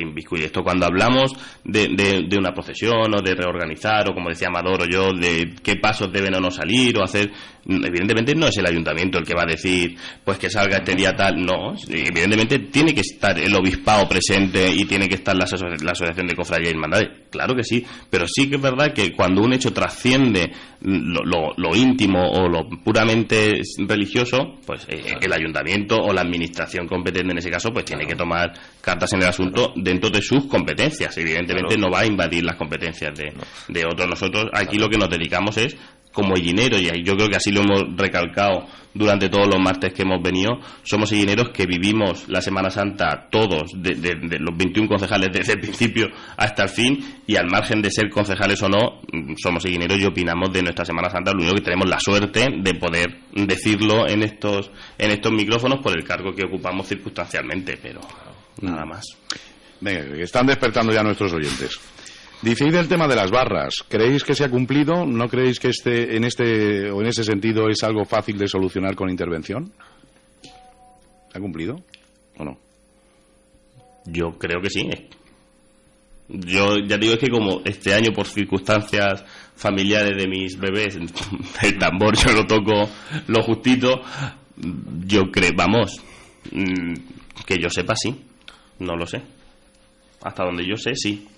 inviscuir esto. Cuando hablamos de una procesión o de reorganizar, o como decía Amador o yo, de qué pasos deben o no salir o hacer, evidentemente no es el ayuntamiento el que va a decir pues que salga este día tal, no, evidentemente tiene que estar el obispado presente y tiene que estar la asociación de cofradías y hermandades, claro que sí, pero sí que es verdad que cuando un hecho trasciende lo íntimo o lo puramente religioso, pues el ayuntamiento o la administración competente en ese caso pues tiene que tomar cartas en el asunto dentro de sus competencias. Evidentemente no va a invadir las competencias de otros. Nosotros aquí lo que nos dedicamos es, como ellineros, y yo creo que así lo hemos recalcado durante todos los martes que hemos venido, somos ellineros que vivimos la Semana Santa todos, de los 21 concejales desde el principio hasta el fin, y al margen de ser concejales o no, somos ellineros y opinamos de nuestra Semana Santa. Lo único que tenemos la suerte de poder decirlo en estos micrófonos por el cargo que ocupamos circunstancialmente, pero nada más. Venga, están despertando ya nuestros oyentes. Decid el tema de las barras. ¿Creéis que se ha cumplido? ¿No creéis que en ese sentido es algo fácil de solucionar con intervención? ¿Se ha cumplido o no? Yo creo que sí. Yo ya digo, es que como este año por circunstancias familiares de mis bebés el tambor yo lo toco lo justito, yo creo, vamos, que yo sepa sí, no lo sé. Hasta donde yo sé sí.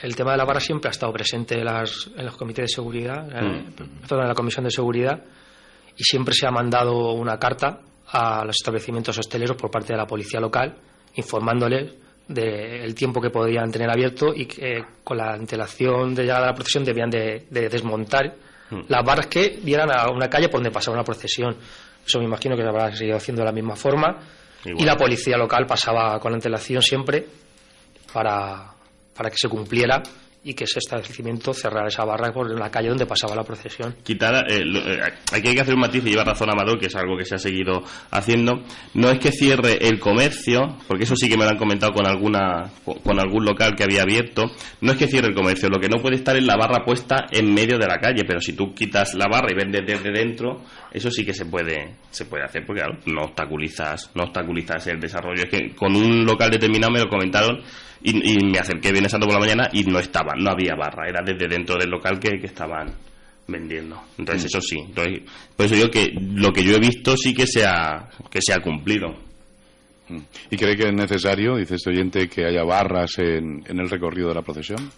El tema de la barra siempre ha estado presente en los comités de seguridad, en la comisión de seguridad, y siempre se ha mandado una carta a los establecimientos hosteleros por parte de la policía local informándoles del tiempo que podían tener abierto y que con la antelación de llegada a la procesión debían de desmontar las barras que dieran a una calle por donde pasaba una procesión. Eso me imagino que se habrá seguido haciendo de la misma forma. Igual. Y la policía local pasaba con antelación siempre para que se cumpliera y que ese establecimiento cerrara esa barra por la calle donde pasaba la procesión. Quitar, aquí hay que hacer un matiz y lleva razón Amador, que es algo que se ha seguido haciendo. No es que cierre el comercio, porque eso sí que me lo han comentado con algún local que había abierto. No es que cierre el comercio, lo que no puede estar es la barra puesta en medio de la calle, pero si tú quitas la barra y vendes desde dentro, eso sí que se puede hacer, porque claro, no obstaculizas el desarrollo. Es que con un local determinado me lo comentaron y me acerqué Viernes Santo por la mañana y no había barra, era desde dentro del local que estaban vendiendo. Entonces eso sí, por eso digo que lo que yo he visto sí que se ha cumplido. ¿Y cree que es necesario, dice este oyente, que haya barras en el recorrido de la procesión?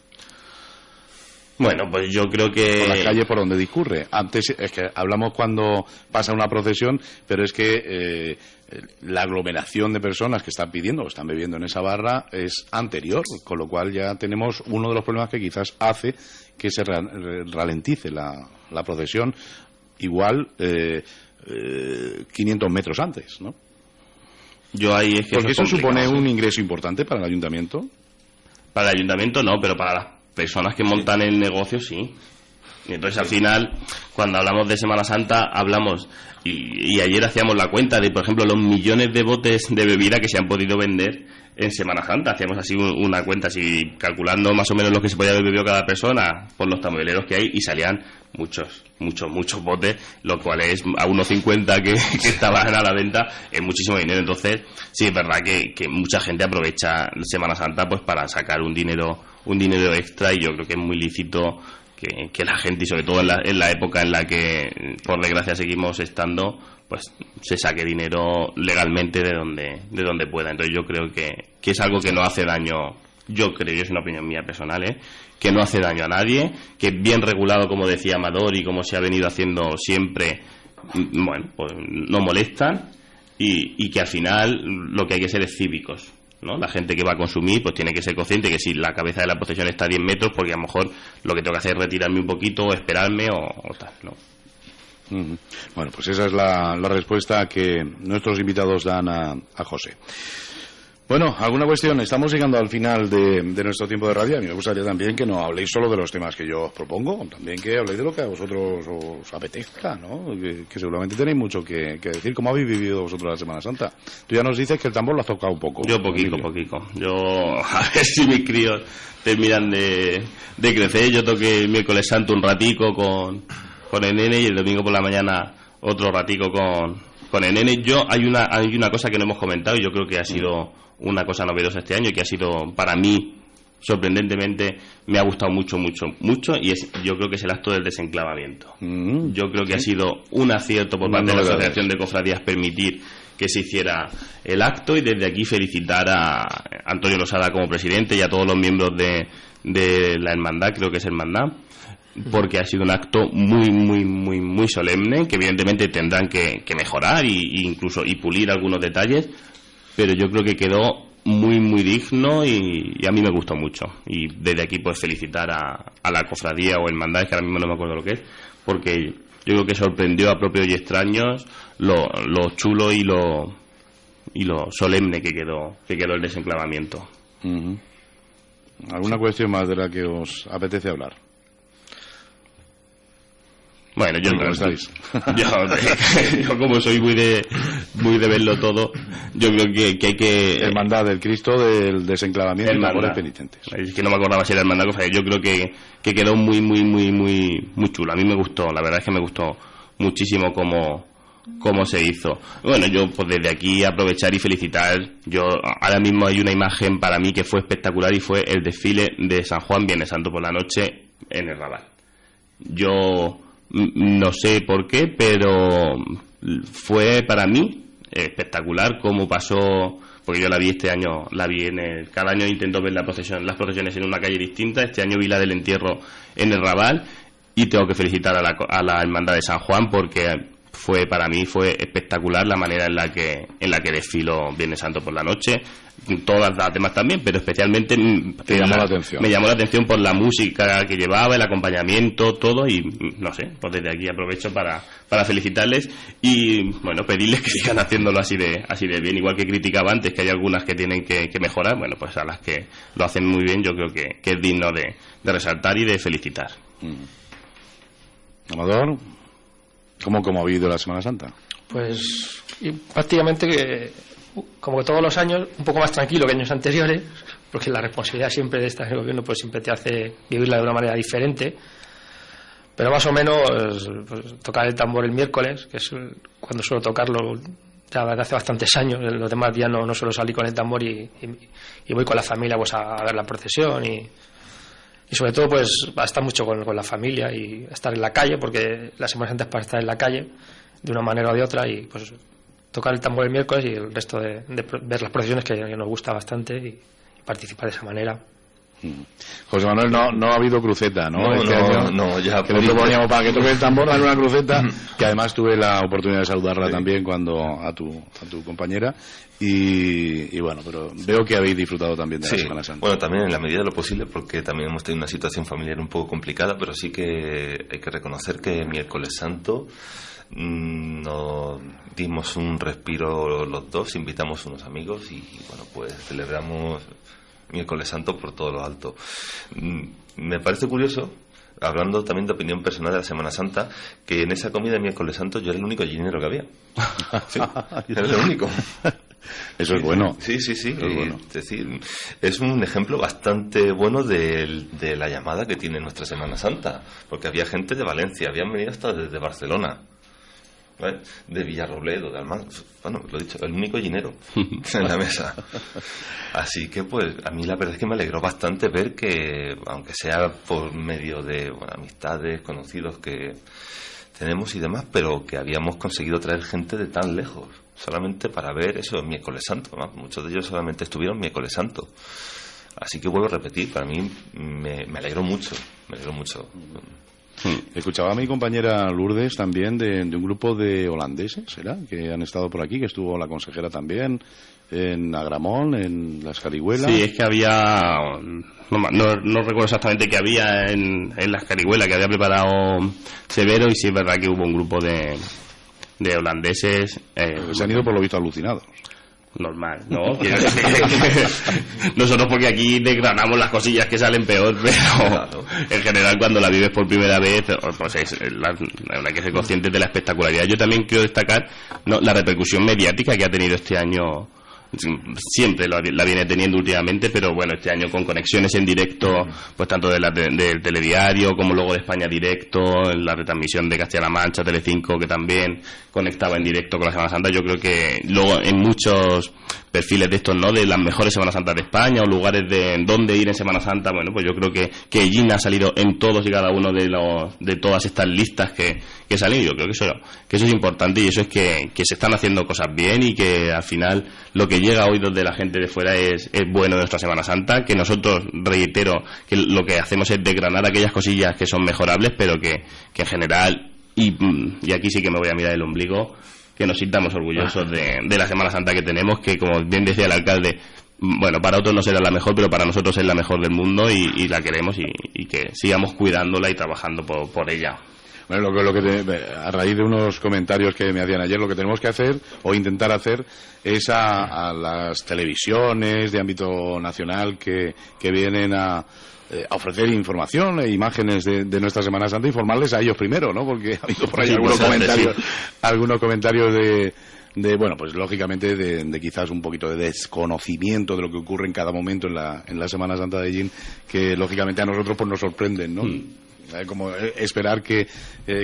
Bueno, pues yo creo que... Por la calle por donde discurre. Antes, es que hablamos cuando pasa una procesión, pero es que la aglomeración de personas que están pidiendo o están bebiendo en esa barra es anterior, con lo cual ya tenemos uno de los problemas que quizás hace que se ralentice la procesión, igual 500 metros antes, ¿no? Yo ahí es que porque eso supone un ingreso importante para el ayuntamiento. Para el ayuntamiento no, pero para las personas que montan el negocio sí. Y entonces al final, cuando hablamos de Semana Santa, hablamos, y ayer hacíamos la cuenta de, por ejemplo, los millones de botes de bebida que se han podido vender en Semana Santa. Hacíamos así una cuenta, así calculando más o menos lo que se podía haber bebido cada persona por los tamboreros que hay, y salían muchos botes, lo cual es a 1,50 que estaban a la venta, es muchísimo dinero. Entonces sí es verdad que mucha gente aprovecha Semana Santa pues para sacar un dinero extra, y yo creo que es muy lícito que la gente, y sobre todo en la época en la que por desgracia seguimos estando, pues se saque dinero legalmente de donde pueda. Entonces yo creo que es algo que no hace daño. Yo creo, y es una opinión mía personal, que no hace daño a nadie, que bien regulado, como decía Amador, y como se ha venido haciendo siempre, bueno, pues no molestan, y que al final lo que hay que ser es cívicos, ¿no? La gente que va a consumir pues tiene que ser consciente que si la cabeza de la procesión está a 10 metros, porque a lo mejor lo que tengo que hacer es retirarme un poquito, o esperarme, o tal, ¿no? Bueno, pues esa es la respuesta que nuestros invitados dan a José. Bueno, ¿alguna cuestión? Estamos llegando al final de nuestro tiempo de radio. A mí me gustaría también que no habléis solo de los temas que yo os propongo, también que habléis de lo que a vosotros os apetezca, ¿no? Que seguramente tenéis mucho que decir. ¿Cómo habéis vivido vosotros la Semana Santa? Tú ya nos dices que el tambor lo has tocado un poco. Yo poquito. Yo, a ver si mis críos terminan de crecer. Yo toqué el miércoles santo un ratico con el nene y el domingo por la mañana otro ratico con el nene. Hay una cosa que no hemos comentado y yo creo que ha sido una cosa novedosa este año, que ha sido para mí sorprendentemente, me ha gustado mucho, y yo creo que es el acto del desenclavamiento. Yo creo que ha sido un acierto por parte de la Asociación de Cofradías permitir que se hiciera el acto, y desde aquí felicitar a Antonio Losada como presidente y a todos los miembros de la hermandad, creo que es hermandad, porque ha sido un acto muy solemne, que evidentemente tendrán que mejorar y incluso pulir algunos detalles, pero yo creo que quedó muy digno y a mí me gustó mucho. Y desde aquí pues felicitar a la cofradía o hermandad, que ahora mismo no me acuerdo lo que es, porque yo creo que sorprendió a propios y extraños lo chulo y lo solemne que quedó el desenclavamiento. ¿Alguna cuestión más de la que os apetece hablar? Bueno, yo como soy muy de verlo todo, yo creo que hay que... Hermandad del Cristo del desenclavamiento y labores penitentes. Es que no me acordaba si era hermandad, yo creo que quedó muy chulo. A mí me gustó, la verdad es que me gustó muchísimo cómo se hizo. Bueno, yo pues desde aquí aprovechar y felicitar. Yo ahora mismo hay una imagen para mí que fue espectacular y fue el desfile de San Juan Viernes Santo por la noche en el Raval. Yo no sé por qué, pero fue para mí espectacular cómo pasó, porque yo la vi este año, cada año intento ver las procesiones en una calle distinta. Este año vi la del entierro en el Raval y tengo que felicitar a la hermandad de San Juan, porque para mí fue espectacular la manera en la que desfiló Viernes Santo por la noche. Todas las demás también, pero especialmente me llamó la atención por la música que llevaba, el acompañamiento, todo, y no sé, pues desde aquí aprovecho para felicitarles y bueno, pedirles que sigan haciéndolo así de bien, igual que criticaba antes que hay algunas que tienen que mejorar. Bueno, pues a las que lo hacen muy bien yo creo que es digno de resaltar y de felicitar. Amador, ¿cómo ha vivido la Semana Santa? Pues prácticamente como que todos los años, un poco más tranquilo que años anteriores, porque la responsabilidad siempre de estar en el gobierno pues siempre te hace vivirla de una manera diferente, pero más o menos pues, tocar el tambor el miércoles, que es cuando suelo tocarlo ya desde hace bastantes años. Los demás días no suelo salir con el tambor y voy con la familia pues a ver la procesión y sobre todo pues a estar mucho con la familia y estar en la calle, porque la Semana Santa es para estar en la calle de una manera o de otra, y pues tocar el tambor el miércoles y el resto de ver las procesiones que nos gusta bastante y participar de esa manera. José Manuel, no ha habido cruceta, ¿no? No, ya que lo poníamos para que toque el tambor, dar una cruceta, que además tuve la oportunidad de saludarla también a tu compañera y bueno, pero veo que habéis disfrutado también de la Semana Santa. Bueno, también en la medida de lo posible, porque también hemos tenido una situación familiar un poco complicada, pero sí que hay que reconocer que miércoles santo nos dimos un respiro los dos, invitamos unos amigos y bueno, pues celebramos miércoles santo por todo lo alto. Me parece curioso, hablando también de opinión personal de la Semana Santa, que en esa comida de miércoles santo yo era el único gallinero que había. Sí, era el único. Eso es bueno. Sí. Es bueno. Es decir, es un ejemplo bastante bueno de la llamada que tiene nuestra Semana Santa, porque había gente de Valencia, habían venido hasta desde Barcelona, ¿vale? De Villarrobledo, de Almanzor, bueno, lo he dicho, el único gallinero en la mesa. Así que pues a mí la verdad es que me alegró bastante ver que, aunque sea por medio de amistades, conocidos que tenemos y demás, pero que habíamos conseguido traer gente de tan lejos solamente para ver eso miércoles santo, ¿no? Muchos de ellos solamente estuvieron miércoles santo. Así que vuelvo a repetir, para mí me alegró mucho. Escuchaba a mi compañera Lourdes también de un grupo de holandeses, ¿será? Que han estado por aquí, que estuvo la consejera también en Agramón, en la Escarihuela. Sí, es que había, no recuerdo exactamente qué había en la Escarihuela, que había preparado Severo, y sí es verdad que hubo un grupo de holandeses. Se han ido por lo visto alucinados. normal, ¿no? Nosotros porque aquí desgranamos las cosillas que salen peor, pero en general cuando la vives por primera vez, pues hay que ser consciente de la espectacularidad. Yo también quiero destacar la repercusión mediática que ha tenido este año. Siempre la viene teniendo últimamente, pero bueno, este año con conexiones en directo, pues tanto del telediario como luego de España Directo, en la retransmisión de Castilla-La Mancha, Telecinco, que también conectaba en directo con la Semana Santa. Yo creo que luego en muchos perfiles de estos, ¿no?, de las mejores Semanas Santas de España o lugares de dónde ir en Semana Santa, bueno, pues yo creo que Ellín ha salido en todos y cada uno de todas estas listas que salen. Yo creo que eso es importante, y eso es que se están haciendo cosas bien, y que al final lo que llega a oídos de la gente de fuera es bueno de nuestra Semana Santa, que nosotros, reitero, que lo que hacemos es desgranar aquellas cosillas que son mejorables, pero que en general, y aquí sí que me voy a mirar el ombligo, que nos sintamos orgullosos de la Semana Santa que tenemos, que como bien decía el alcalde, bueno, para otros no será la mejor, pero para nosotros es la mejor del mundo, y la queremos, y que sigamos cuidándola y trabajando por ella. Bueno, a raíz de unos comentarios que me hacían ayer, lo que tenemos que hacer o intentar hacer es a las televisiones de ámbito nacional que vienen a ofrecer información e imágenes de nuestra Semana Santa, informarles a ellos primero, ¿no? Porque ha habido por ahí algunos comentarios de bueno, pues lógicamente de quizás un poquito de desconocimiento de lo que ocurre en cada momento en la Semana Santa de Ellín, que lógicamente a nosotros pues nos sorprenden, ¿no? Como esperar que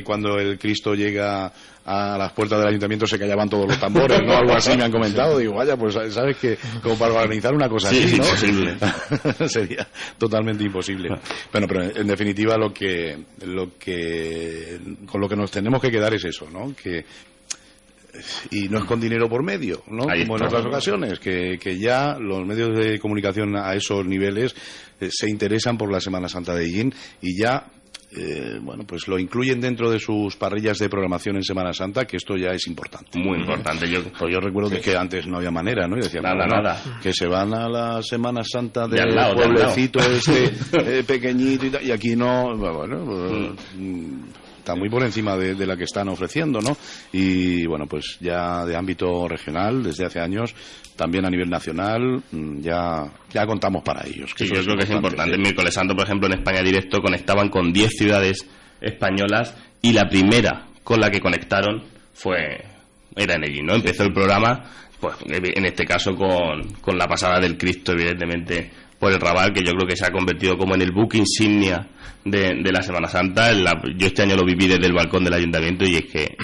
cuando el Cristo llega a las puertas del ayuntamiento se callaban todos los tambores, ¿no? Algo así me han comentado. Digo, vaya, pues sabes que como para organizar una cosa así, ¿no? Imposible. Sería totalmente imposible. Bueno, pero en definitiva con lo que nos tenemos que quedar es eso, ¿no? Y no es con dinero por medio, ¿no? Como en otras ocasiones, que ya los medios de comunicación a esos niveles se interesan por la Semana Santa de Ellín, y ya bueno, pues lo incluyen dentro de sus parrillas de programación en Semana Santa, que esto ya es importante. Muy importante. Yo recuerdo que antes no había manera, ¿no? Y decían, nada. Que se van a la Semana Santa del pueblecito este pequeñito, y aquí no, bueno, está muy por encima de la que están ofreciendo, ¿no? Y bueno, pues ya de ámbito regional, desde hace años, también a nivel nacional, ya contamos para ellos. Sí, yo creo que es importante. Miércoles Santo, por ejemplo, en España Directo conectaban con 10 ciudades españolas, y la primera con la que conectaron era en Ellín, ¿no? Empezó el programa, pues en este caso con la pasada del Cristo, evidentemente, por el Raval, que yo creo que se ha convertido como en el buque insignia de la Semana Santa. Yo este año lo viví desde el balcón del ayuntamiento, y es que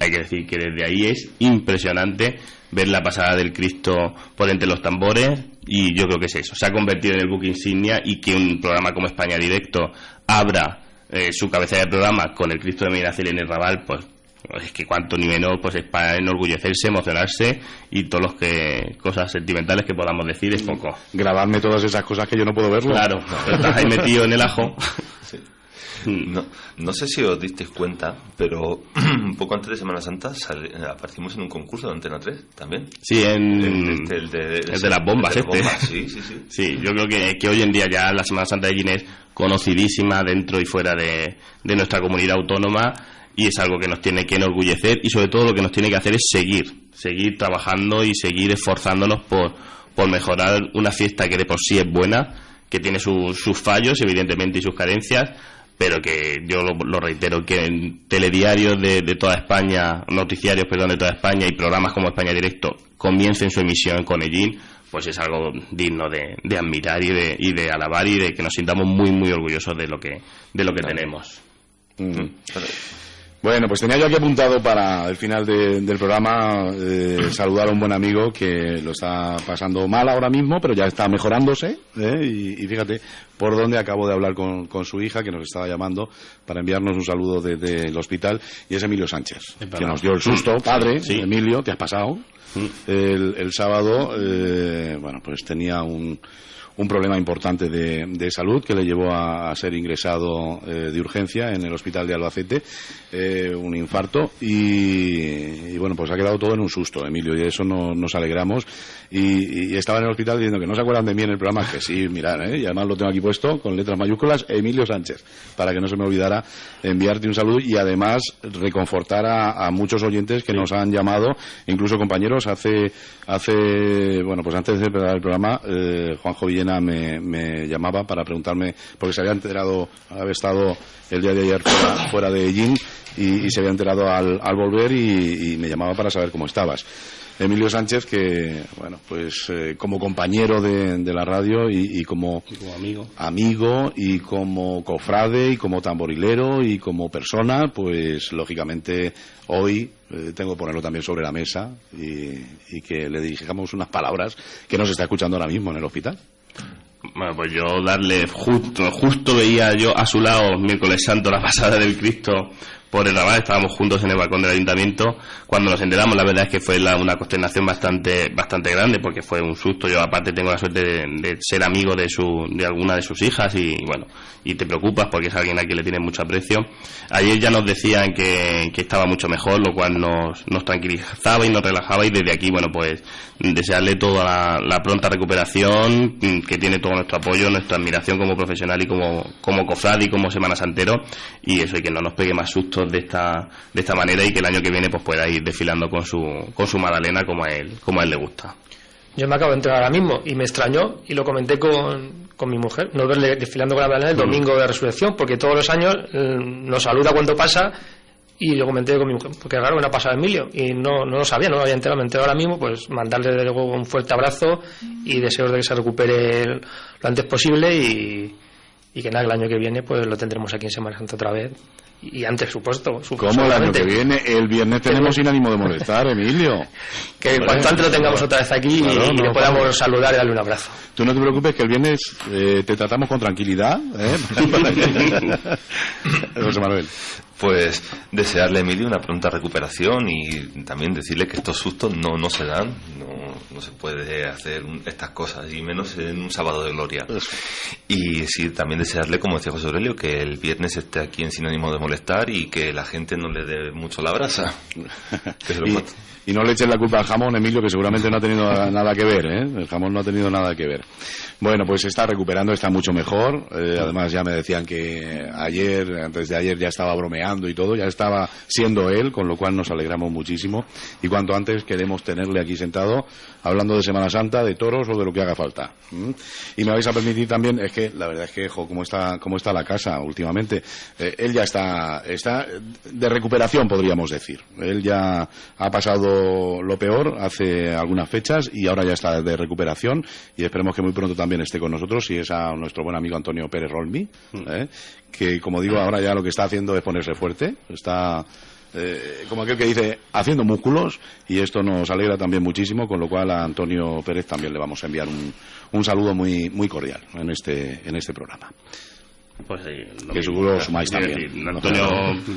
hay que decir que desde ahí es impresionante ver la pasada del Cristo por entre los tambores, y yo creo que es eso, se ha convertido en el buque insignia, y que un programa como España Directo abra su cabecera de programa con el Cristo de Medinaceli en el Raval, pues es que cuanto ni menos, pues es para enorgullecerse, emocionarse, y todas las cosas sentimentales que podamos decir es poco. Grabarme todas esas cosas que yo no puedo verlo. Claro, estás ahí metido en el ajo. Sí. No sé si os disteis cuenta, pero un poco antes de Semana Santa aparecimos en un concurso de Antena 3 también. Sí, el de las bombas. Sí. Sí, yo creo que hoy en día ya la Semana Santa de Ellín es conocidísima dentro y fuera de nuestra comunidad autónoma, y es algo que nos tiene que enorgullecer, y sobre todo lo que nos tiene que hacer es seguir trabajando y seguir esforzándonos por mejorar una fiesta que de por sí es buena, que tiene sus fallos evidentemente y sus carencias, pero que yo lo reitero, que en telediarios de toda España, noticiarios, perdón, de toda España, y programas como España Directo comiencen su emisión con Ellín, pues es algo digno de admirar y de alabar, y de que nos sintamos muy muy orgullosos de lo que tenemos. Bueno, pues tenía yo aquí apuntado para el final del programa saludar a un buen amigo que lo está pasando mal ahora mismo, pero ya está mejorándose, y fíjate por dónde acabo de hablar con su hija, que nos estaba llamando para enviarnos un saludo desde el hospital, y es Emilio Sánchez, que nos dio el susto. Padre, sí. Emilio, ¿te has pasado? El sábado, bueno, pues tenía un problema importante de salud que le llevó a ser ingresado de urgencia en el hospital de Albacete, un infarto, y bueno, pues ha quedado todo en un susto, Emilio, y de eso nos alegramos, y estaba en el hospital diciendo que no se acuerdan de mí en el programa, que sí, mirad, y además lo tengo aquí puesto con letras mayúsculas Emilio Sánchez, para que no se me olvidara enviarte un saludo y además reconfortar a muchos oyentes que nos han llamado, incluso compañeros. Bueno, pues antes de empezar el programa, Juanjo Villena me llamaba para preguntarme, porque se había enterado, había estado el día de ayer fuera de Ellín y se había enterado al volver y me llamaba para saber cómo estabas. Emilio Sánchez, que, bueno, pues como compañero de la radio y como amigo y como cofrade y como tamborilero y como persona, pues lógicamente hoy tengo que ponerlo también sobre la mesa y que le dirijamos unas palabras que nos está escuchando ahora mismo en el hospital. Bueno, pues yo darle justo veía yo a su lado miércoles santo la pasada del Cristo por el Raval, estábamos juntos en el balcón del ayuntamiento. Cuando nos enteramos, la verdad es que fue una consternación bastante grande, porque fue un susto. Yo aparte tengo la suerte de ser amigo de alguna de sus hijas y bueno, y te preocupas porque es alguien a quien le tienes mucho aprecio. Ayer ya nos decían que estaba mucho mejor, lo cual nos tranquilizaba y nos relajaba, y desde aquí, bueno, pues desearle toda la pronta recuperación, que tiene todo nuestro apoyo, nuestra admiración como profesional y como cofrade y como semana santero, y eso, y que no nos pegue más sustos de esta manera, y que el año que viene pues pueda ir desfilando con su magdalena como a él le gusta. Yo me acabo de enterar ahora mismo y me extrañó, y lo comenté con mi mujer, no verle desfilando con la magdalena el domingo de Resurrección, porque todos los años nos saluda cuando pasa, y lo comenté con mi mujer, porque claro, que no ha pasado Emilio, y no lo sabía, no lo había enterado, me entero ahora mismo. Pues mandarle de luego un fuerte abrazo y deseos de que se recupere lo antes posible, y que nada, el año que viene pues lo tendremos aquí en Semana Santa otra vez, y antes, supuesto. ¿Cómo el año que viene? El viernes tenemos sin ánimo de molestar, Emilio. Que cuanto antes lo tengamos otra vez aquí, claro, y le podamos saludar y darle un abrazo. Tú no te preocupes, que el viernes te tratamos con tranquilidad, José Manuel. Pues desearle a Emilio una pronta recuperación y también decirle que estos sustos no se dan, no se puede hacer estas cosas, y menos en un sábado de gloria. Y sí, también desearle, como decía José Aurelio, que el viernes esté aquí en Sin Ánimo de Molestar y que la gente no le dé mucho la brasa. Y no le echen la culpa al jamón, Emilio, que seguramente no ha tenido nada que ver, El jamón no ha tenido nada que ver. Bueno, pues se está recuperando, está mucho mejor. Además, ya me decían que antes de ayer ya estaba bromeando y todo, ya estaba siendo él, con lo cual nos alegramos muchísimo. Y cuanto antes queremos tenerle aquí sentado, hablando de Semana Santa, de toros o de lo que haga falta. Y me vais a permitir también, es que la verdad es que, cómo está la casa últimamente. Él ya está de recuperación, podríamos decir. Él ya ha pasado lo peor hace algunas fechas y ahora ya está de recuperación, y esperemos que muy pronto también esté con nosotros, y es a nuestro buen amigo Antonio Pérez Rolmi, que, como digo, ahora ya lo que está haciendo es ponerse fuerte, está como aquel que dice, haciendo músculos, y esto nos alegra también muchísimo, con lo cual a Antonio Pérez también le vamos a enviar un saludo muy, muy cordial en este programa. Pues sí, que seguro sumáis también. Antonio,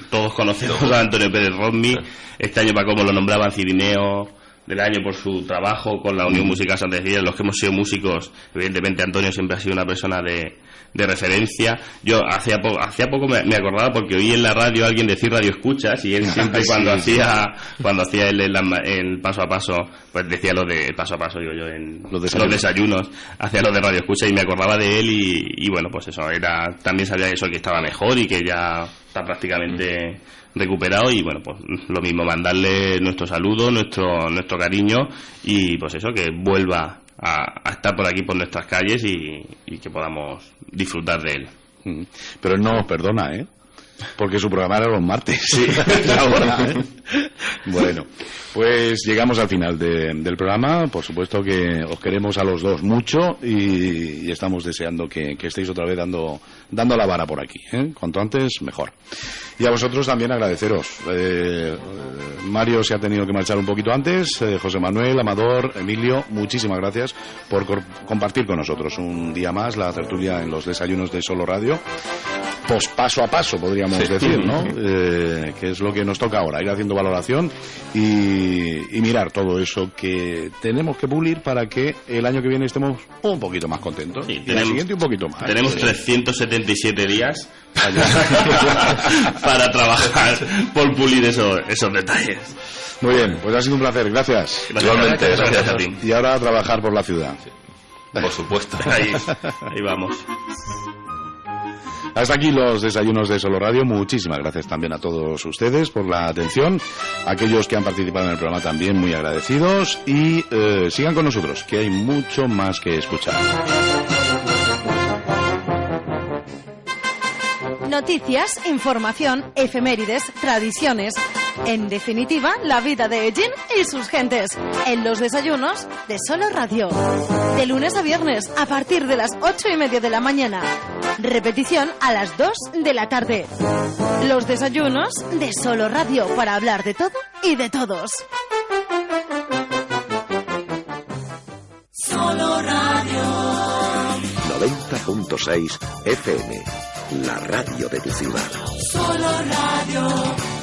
todos conocemos a Antonio Pérez Rodmi. Este año, para cómo lo nombraban, Cirineo del año por su trabajo con la Unión Musical Santa Cecilia. Los que hemos sido músicos, evidentemente Antonio siempre ha sido una persona de referencia. Yo hacía poco me acordaba, porque oí en la radio a alguien decir radio escuchas, y él siempre cuando hacía el paso a paso, pues decía lo de paso a paso, digo yo, en los desayunos, hacía lo de radio escucha, y me acordaba de él, y bueno, pues eso, también sabía eso, que estaba mejor y que ya está prácticamente recuperado, y bueno, pues lo mismo, mandarle nuestro saludo, nuestro cariño, y pues eso, que vuelva a estar por aquí, por nuestras calles, y que podamos disfrutar de él. Pero él no nos perdona, porque su programa era los martes. Sí, ahora, Bueno, pues llegamos al final del programa. Por supuesto que os queremos a los dos mucho, y estamos deseando que estéis otra vez dando la vara por aquí, cuanto antes mejor. Y a vosotros también agradeceros. Mario se ha tenido que marchar un poquito antes, José Manuel, Amador, Emilio, muchísimas gracias por compartir con nosotros un día más la tertulia en los desayunos de Solo Radio. Pues paso a paso, podríamos decir, ¿no? Que es lo que nos toca ahora, ir haciendo valoración y mirar todo eso que tenemos que pulir para que el año que viene estemos un poquito más contentos, y el siguiente un poquito más. Tenemos 377 días para trabajar por pulir esos detalles. Muy bien, pues ha sido un placer, gracias. Igualmente, gracias a ti. Y ahora a trabajar por la ciudad. Por supuesto. Ahí vamos. Hasta aquí los desayunos de Solo Radio. Muchísimas gracias también a todos ustedes por la atención. Aquellos que han participado en el programa también muy agradecidos. Y sigan con nosotros, que hay mucho más que escuchar. Noticias, información, efemérides, tradiciones. En definitiva, la vida de Ellín y sus gentes. En los desayunos de Solo Radio. De lunes a viernes, a partir de las 8:30 de la mañana. Repetición a las 2 de la tarde. Los desayunos de Solo Radio, para hablar de todo y de todos. Solo Radio. 90.6 FM, la radio de tu ciudad. Solo Radio.